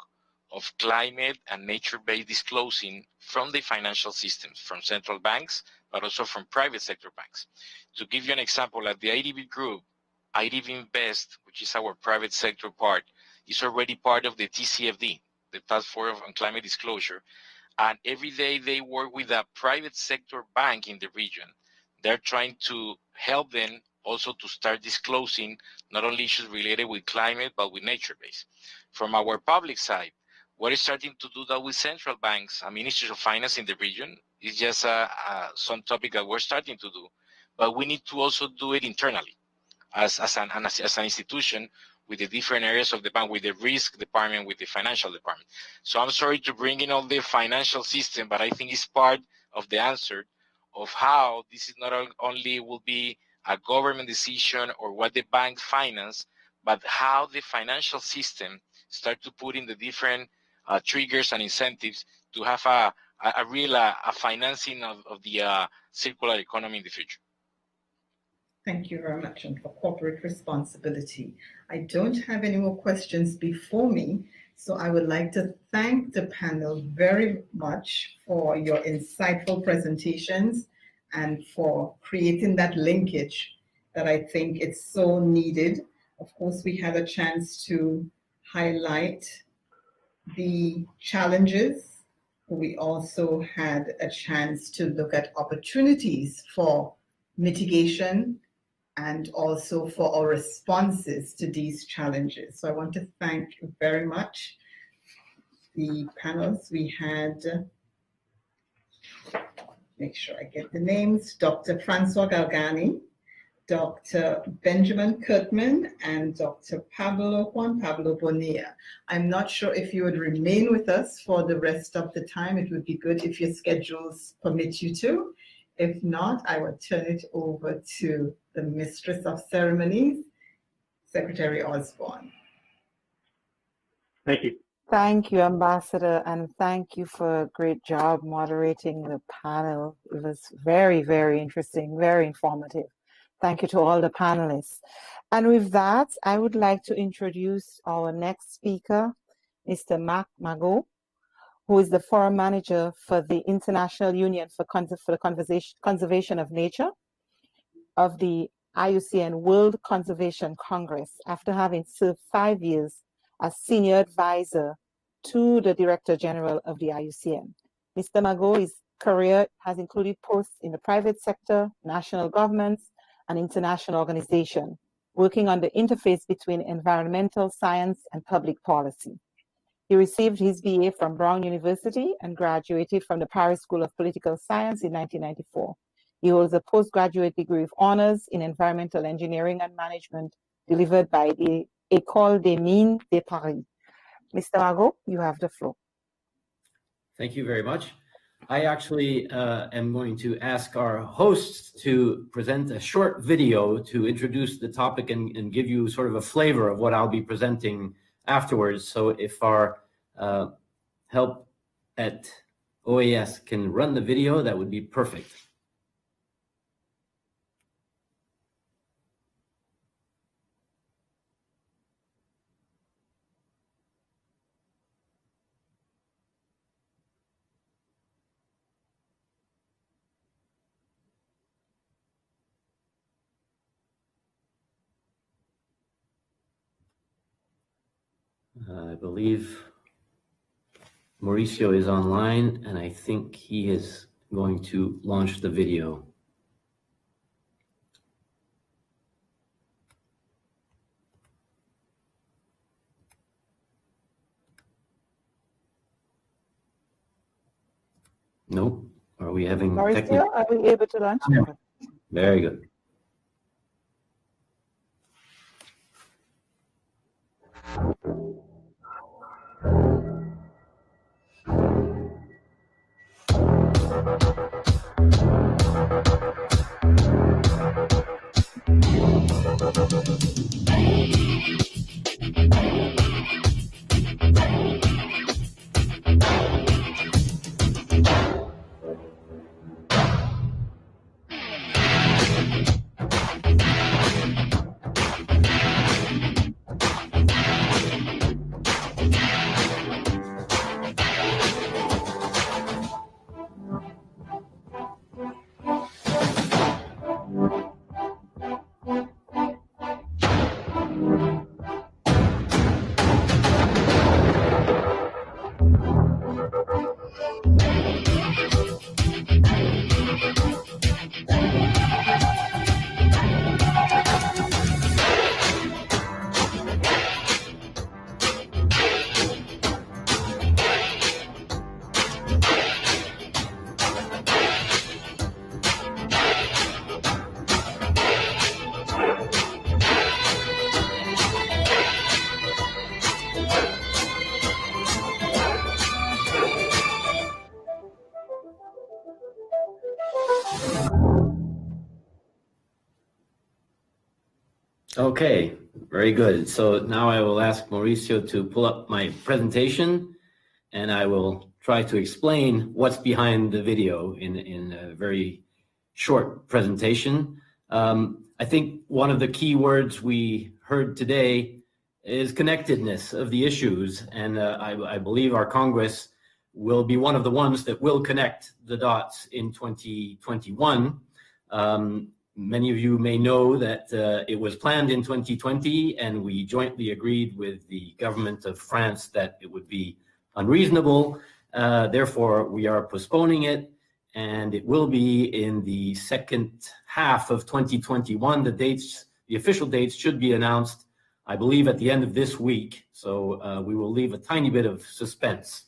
of climate and nature-based disclosing from the financial systems, from central banks, but also from private sector banks. To give you an example, at the IDB group, IDB Invest, which is our private sector part, is already part of the TCFD, the Task Force on Climate Disclosure. And every day they work with a private sector bank in the region. They're trying to help them also to start disclosing not only issues related with climate, but with nature-based. From our public side, we're starting to do that with central banks and ministries of finance in the region. It's just some topic that we're starting to do, but we need to also do it internally. as an institution with the different areas of the bank, with the risk department, with the financial department. So I'm sorry to bring in all the financial system, but I think it's part of the answer of how this is not only will be a government decision or what the bank finance, but how the financial system start to put in the different triggers and incentives to have a real financing of the circular economy in the future. Thank you very much. And for corporate responsibility, I don't have any more questions before me, so I would like to thank the panel very much for your insightful presentations and for creating that linkage that I think it's so needed. Of course, we had a chance to highlight the challenges. We also had a chance to look at opportunities for mitigation and also for our responses to these challenges. So I want to thank very much the panels. We had, make sure I get the names, Dr. Francois Galgani, Dr. Benjamin Kurtman, and Dr. Juan Pablo Bonilla. I'm not sure if you would remain with us for the rest of the time. It would be good if your schedules permit you to. If not, I will turn it over to the Mistress of Ceremonies, Secretary Osborne. Thank you. Thank you, Ambassador, and thank you for a great job moderating the panel. It was very, very interesting, very informative. Thank you to all the panelists. And with that, I would like to introduce our next speaker, Mr. Marc Magot, who is the Forum Manager for the International Union for the Conservation of Nature of the IUCN World Conservation Congress, after having served 5 years as Senior Advisor to the Director General of the IUCN. Mr. Magot's career has included posts in the private sector, national governments, and international organizations, working on the interface between environmental science and public policy. He received his BA from Brown University and graduated from the Paris School of Political Science in 1994. He holds a postgraduate degree of honors in environmental engineering and management delivered by the École des Mines de Paris. Mr. Magot, you have the floor. Thank you very much. I actually am going to ask our hosts to present a short video to introduce the topic and give you sort of a flavor of what I'll be presenting afterwards. So if our help at OAS can run the video, that would be perfect. I believe Mauricio is online, and I think he is going to launch the video. Nope. Are we having Mauricio, are we able to launch? Yeah. Very good. Okay, very good. So now I will ask Mauricio to pull up my presentation, and I will try to explain what's behind the video in a very short presentation. I think one of the key words we heard today is connectedness of the issues, and I believe our Congress will be one of the ones that will connect the dots in 2021. Many of you may know that it was planned in 2020, and we jointly agreed with the government of France that it would be unreasonable. Therefore, we are postponing it, and it will be in the second half of 2021. The official dates should be announced, I believe, at the end of this week. So we will leave a tiny bit of suspense.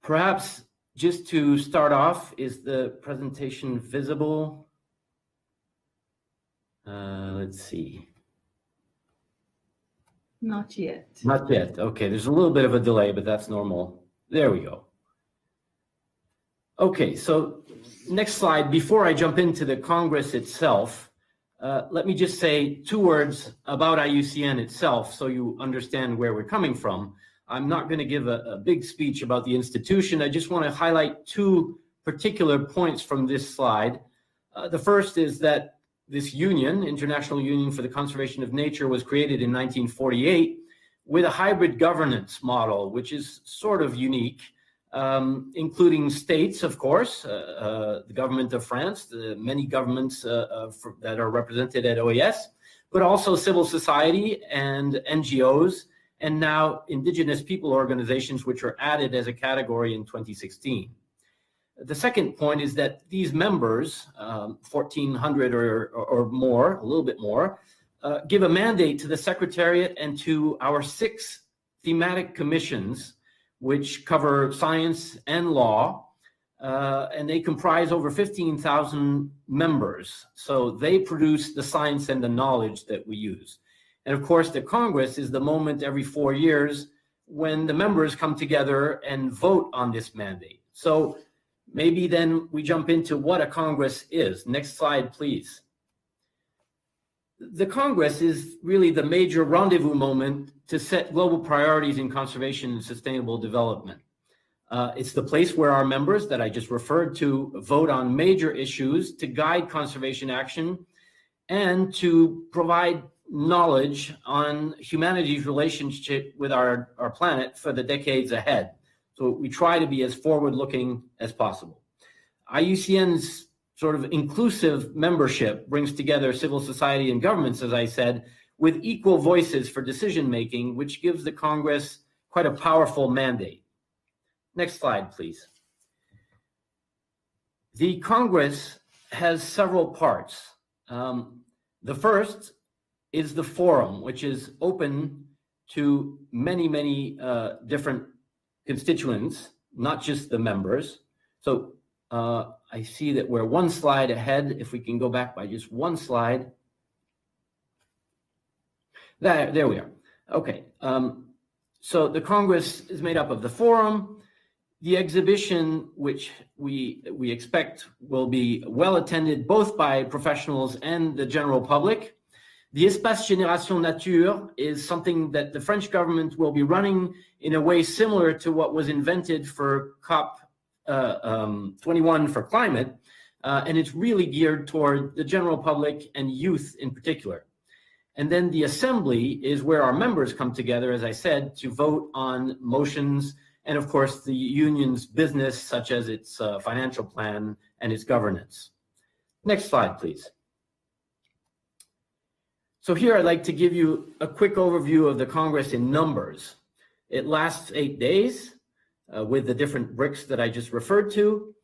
Perhaps just to start off, is the presentation visible? Let's see. Not yet. Not yet. Okay, there's a little bit of a delay, but that's normal. There we go. Okay, so next slide. Before I jump into the Congress itself, let me just say 2 words about IUCN itself so you understand where we're coming from. I'm not going to give a big speech about the institution. I just want to highlight 2 particular points from this slide. The first is that this union, International Union for the Conservation of Nature, was created in 1948 with a hybrid governance model, which is sort of unique, including states, of course, the government of France, the many governments that are represented at OAS, but also civil society and NGOs, and now indigenous people organizations, which are added as a category in 2016. The second point is that these members, 1,400 or more, a little bit more, give a mandate to the Secretariat and to our 6 thematic commissions, which cover science and law, and they comprise over 15,000 members. So they produce the science and the knowledge that we use. And of course, the Congress is the moment every 4 years when the members come together and vote on this mandate. So maybe then we jump into what a Congress is. Next slide, please. The Congress is really the major rendezvous moment to set global priorities in conservation and sustainable development. It's the place where our members that I just referred to vote on major issues to guide conservation action and to provide knowledge on humanity's relationship with our planet for the decades ahead. So we try to be as forward-looking as possible. IUCN's sort of inclusive membership brings together civil society and governments, as I said, with equal voices for decision-making, which gives the Congress quite a powerful mandate. Next slide, please. The Congress has several parts. The first is the forum, which is open to many different constituents, not just the members. So I see that we're 1 slide ahead. If we can go back by just 1 slide. There we are. Okay. So the Congress is made up of the forum, the exhibition, which we expect will be well attended both by professionals and the general public. The Espace Génération Nature is something that the French government will be running in a way similar to what was invented for COP 21 for climate, and it's really geared toward the general public and youth in particular. And then the assembly is where our members come together, as I said, to vote on motions and, of course, the union's business, such as its financial plan and its governance. Next slide, please. So here I'd like to give you a quick overview of the Congress in numbers. It lasts 8 days with the different bricks that I just referred to.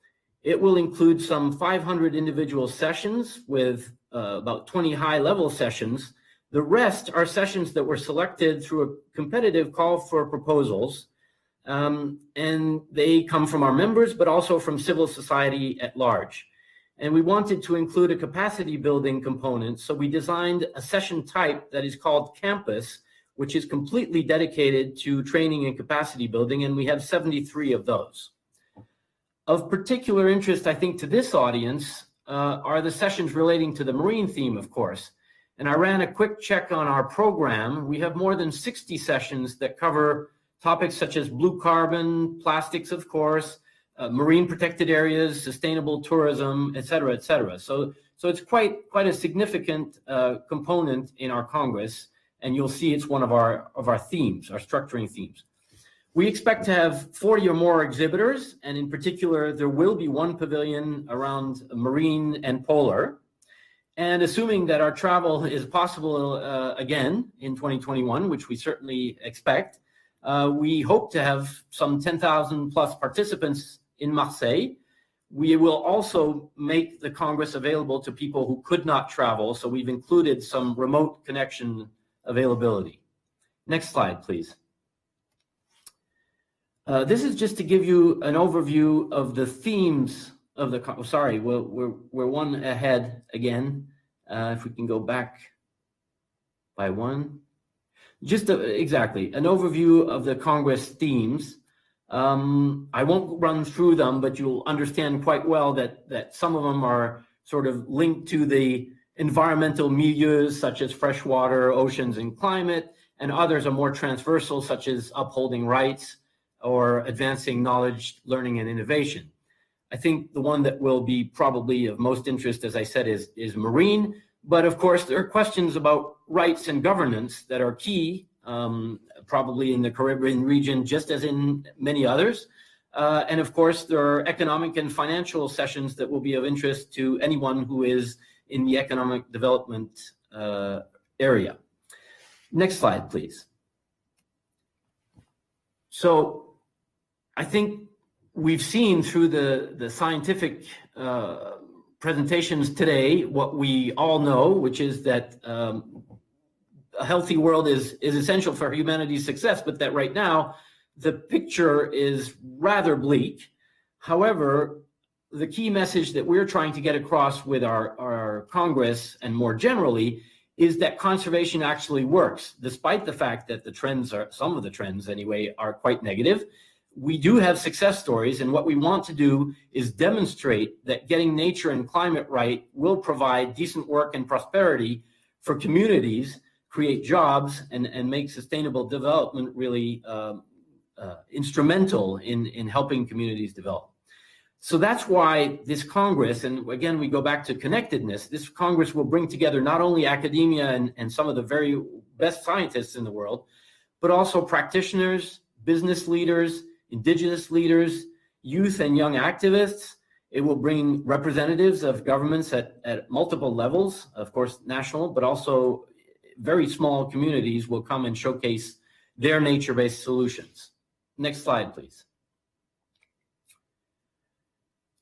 It will include some 500 individual sessions with about 20 high-level sessions. The rest are sessions that were selected through a competitive call for proposals, and they come from our members, but also from civil society at large. And we wanted to include a capacity building component, so we designed a session type that is called Campus, which is completely dedicated to training and capacity building, and we have 73 of those. Of particular interest, I think, to this audience are the sessions relating to the marine theme, of course. And I ran a quick check on our program. We have more than 60 sessions that cover topics such as blue carbon, plastics, of course, marine protected areas, sustainable tourism, et cetera, et cetera. So it's quite a significant component in our Congress, and you'll see it's one of our themes, our structuring themes. We expect to have 40 or more exhibitors, and in particular, there will be one pavilion around marine and polar. And assuming that our travel is possible again in 2021, which we certainly expect, we hope to have some 10,000 plus participants in Marseille. We will also make the Congress available to people who could not travel, so we've included some remote connection availability. Next slide, please. This is just to give you an overview of the themes of the, sorry, we're one ahead again. If we can go back by one. Just exactly, an overview of the Congress themes. I won't run through them, but you'll understand quite well that some of them are sort of linked to the environmental milieux, such as freshwater, oceans, and climate, and others are more transversal, such as upholding rights or advancing knowledge, learning, and innovation. I think the one that will be probably of most interest, as I said, is marine. But of course, there are questions about rights and governance that are key, probably in the Caribbean region, just as in many others. And of course, there are economic and financial sessions that will be of interest to anyone who is in the economic development area. Next slide, please. So I think we've seen through the scientific presentations today what we all know, which is that a healthy world is essential for humanity's success, but that right now the picture is rather bleak. However, the key message that we're trying to get across with our Congress and more generally is that conservation actually works, despite the fact that the trends are, some of the trends anyway, are quite negative. We do have success stories, and what we want to do is demonstrate that getting nature and climate right will provide decent work and prosperity for communities, create jobs, and make sustainable development really instrumental in helping communities develop. So that's why this Congress, and again, we go back to connectedness, this Congress will bring together not only academia and some of the very best scientists in the world, but also practitioners, business leaders, indigenous leaders, youth and young activists. It will bring representatives of governments at multiple levels, of course, national, but also very small communities will come and showcase their nature-based solutions. Next slide, please.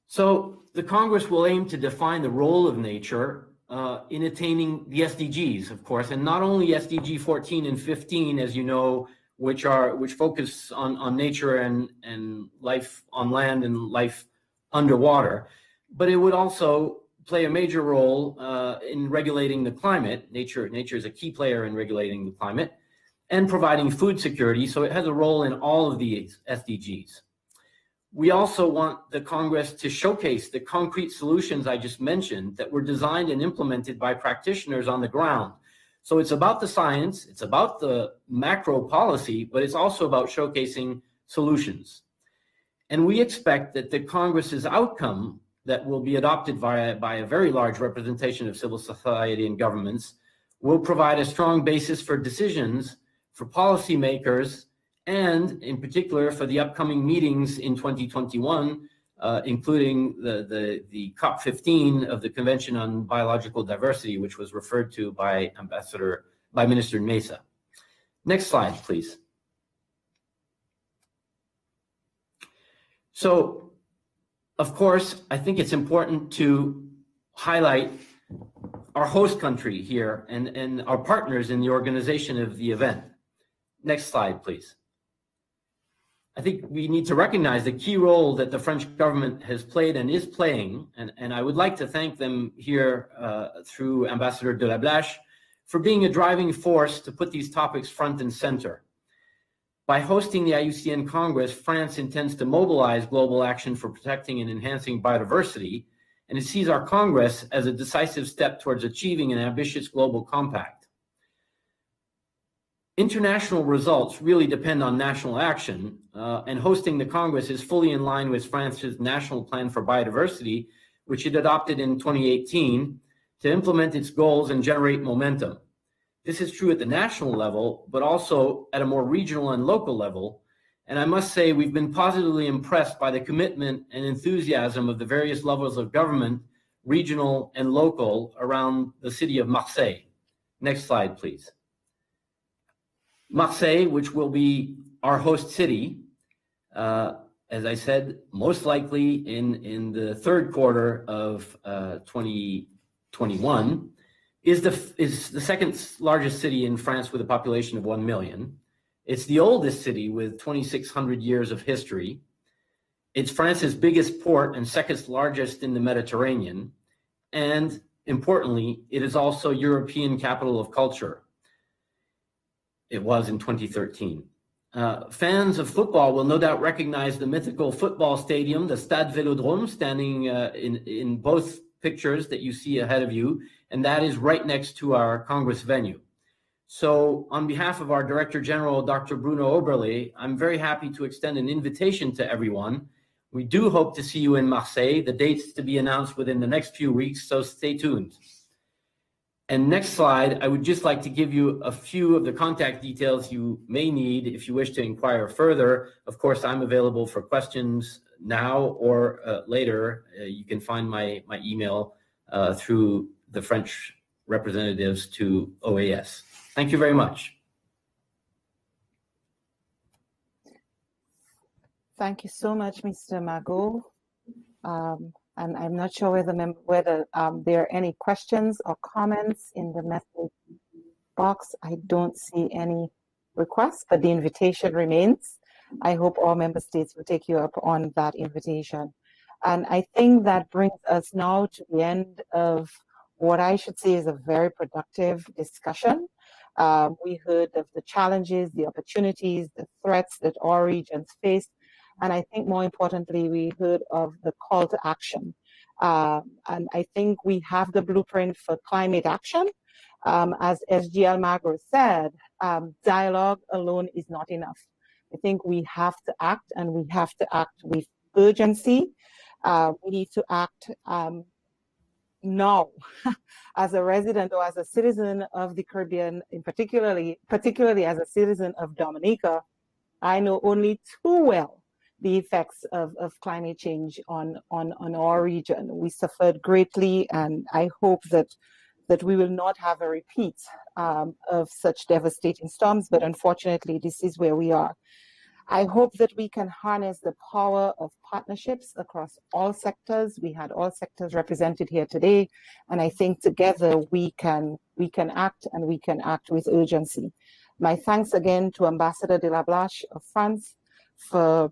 So the Congress will aim to define the role of nature in attaining the SDGs, of course, and not only SDG 14 and 15, as you know, which focus on nature and life on land and life underwater, but it would also play a major role in regulating the climate. Nature is a key player in regulating the climate and providing food security, so it has a role in all of these SDGs. We also want the Congress to showcase the concrete solutions I just mentioned that were designed and implemented by practitioners on the ground. So it's about the science, it's about the macro policy, but it's also about showcasing solutions. And we expect that the Congress's outcome that will be adopted by a very large representation of civil society and governments will provide a strong basis for decisions for policymakers and in particular for the upcoming meetings in 2021, including the COP15 of the Convention on Biological Diversity, which was referred to by Minister Mesa. Next slide, please. So, of course, I think it's important to highlight our host country here and our partners in the organization of the event. Next slide, please. I think we need to recognize the key role that the French government has played and is playing, and I would like to thank them here through Ambassador de la Blache for being a driving force to put these topics front and center. By hosting the IUCN Congress, France intends to mobilize global action for protecting and enhancing biodiversity and it sees our Congress as a decisive step towards achieving an ambitious global compact. International results really depend on national action, and hosting the Congress is fully in line with France's National Plan for Biodiversity, which it adopted in 2018 to implement its goals and generate momentum. This is true at the national level, but also at a more regional and local level. And I must say, we've been positively impressed by the commitment and enthusiasm of the various levels of government, regional and local, around the city of Marseille. Next slide, please. Marseille, which will be our host city, as I said, most likely in the third quarter of 2021, is the second largest city in France with a population of 1 million. It's the oldest city with 2,600 years of history. It's France's biggest port and second largest in the Mediterranean. And importantly, it is also European capital of culture. It was in 2013. Fans of football will no doubt recognize the mythical football stadium, the Stade Vélodrome, standing in both pictures that you see ahead of you, and that is right next to our Congress venue. So on behalf of our Director General, Dr. Bruno Oberle, I'm very happy to extend an invitation to everyone. We do hope to see you in Marseille. The date's to be announced within the next few weeks, so stay tuned. And next slide, I would just like to give you a few of the contact details you may need if you wish to inquire further. Of course, I'm available for questions now or later. You can find my email through the French representatives to OAS. Thank you very much. Thank you so much, Mr. Magot. And I'm not sure whether there are any questions or comments in the message box. I don't see any requests, but the invitation remains. I hope all member states will take you up on that invitation. And I think that brings us now to the end of what I should say is a very productive discussion. We heard of the challenges, the opportunities, the threats that our regions face. And I think more importantly, we heard of the call to action. And I think we have the blueprint for climate action. As SG Almagro said, dialogue alone is not enough. I think we have to act, and we have to act with urgency. We need to act now. As a resident or as a citizen of the Caribbean, particularly as a citizen of Dominica, I know only too well the effects of climate change on our region. We suffered greatly, and I hope that we will not have a repeat of such devastating storms, but unfortunately, this is where we are. I hope that we can harness the power of partnerships across all sectors. We had all sectors represented here today, and I think together we can act, and we can act with urgency. My thanks again to Ambassador de la Blache of France for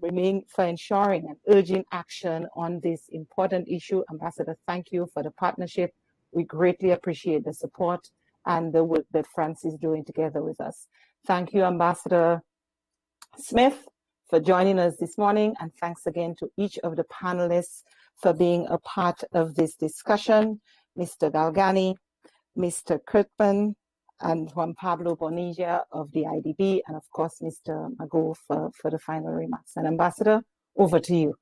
ensuring and urging action on this important issue. Ambassador, thank you for the partnership. We greatly appreciate the support and the work that France is doing together with us. Thank you, Ambassador Smith, for joining us this morning, and thanks again to each of the panelists for being a part of this discussion, Mr. Galgani, Mr. Kirkman, and Juan Pablo Bonilla of the IDB, and of course, Mr. Magot for the final remarks. And Ambassador, over to you.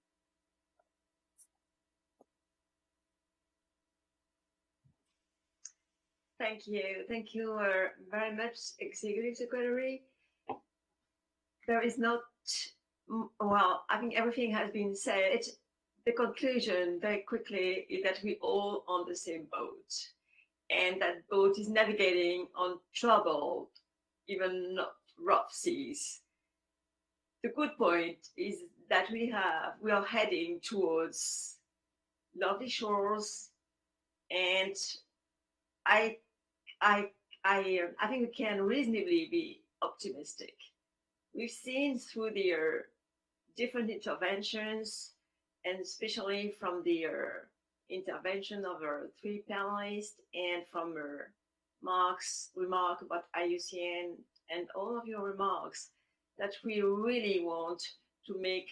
Thank you. Thank you very much, Executive Secretary. There is not, well, I think everything has been said. The conclusion very quickly is that we're all on the same boat, and that boat is navigating on troubled, even not rough seas. The good point is that we are heading towards lovely shores, and I think we can reasonably be optimistic. We've seen through the different interventions, and especially from the intervention of our three panelists and from Mark's remark about IUCN and all of your remarks, that we really want to make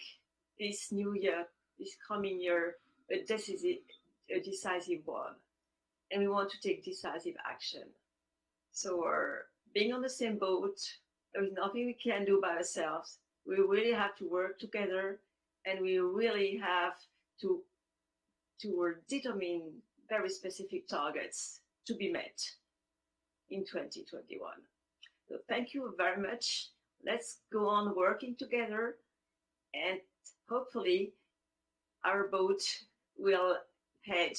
this new year, this coming year, a a decisive one, and we want to take decisive action. So we're being on the same boat. There is nothing we can do by ourselves. We really have to work together, and we really have to determine very specific targets to be met in 2021. So thank you very much. Let's go on working together, and hopefully our boat will head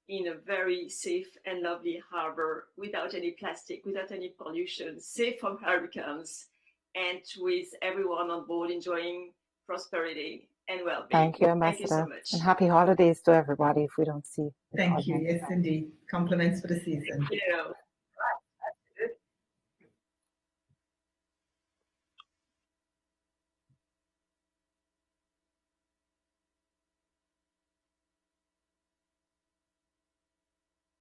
in a very safe and lovely harbor without any plastic, without any pollution, safe from hurricanes, and with everyone on board enjoying prosperity and well-being. Thank you, Thank you so Ambassador. much. And happy holidays to everybody if we don't see. Thank you. Yes, indeed. Compliments for the season. Thank you.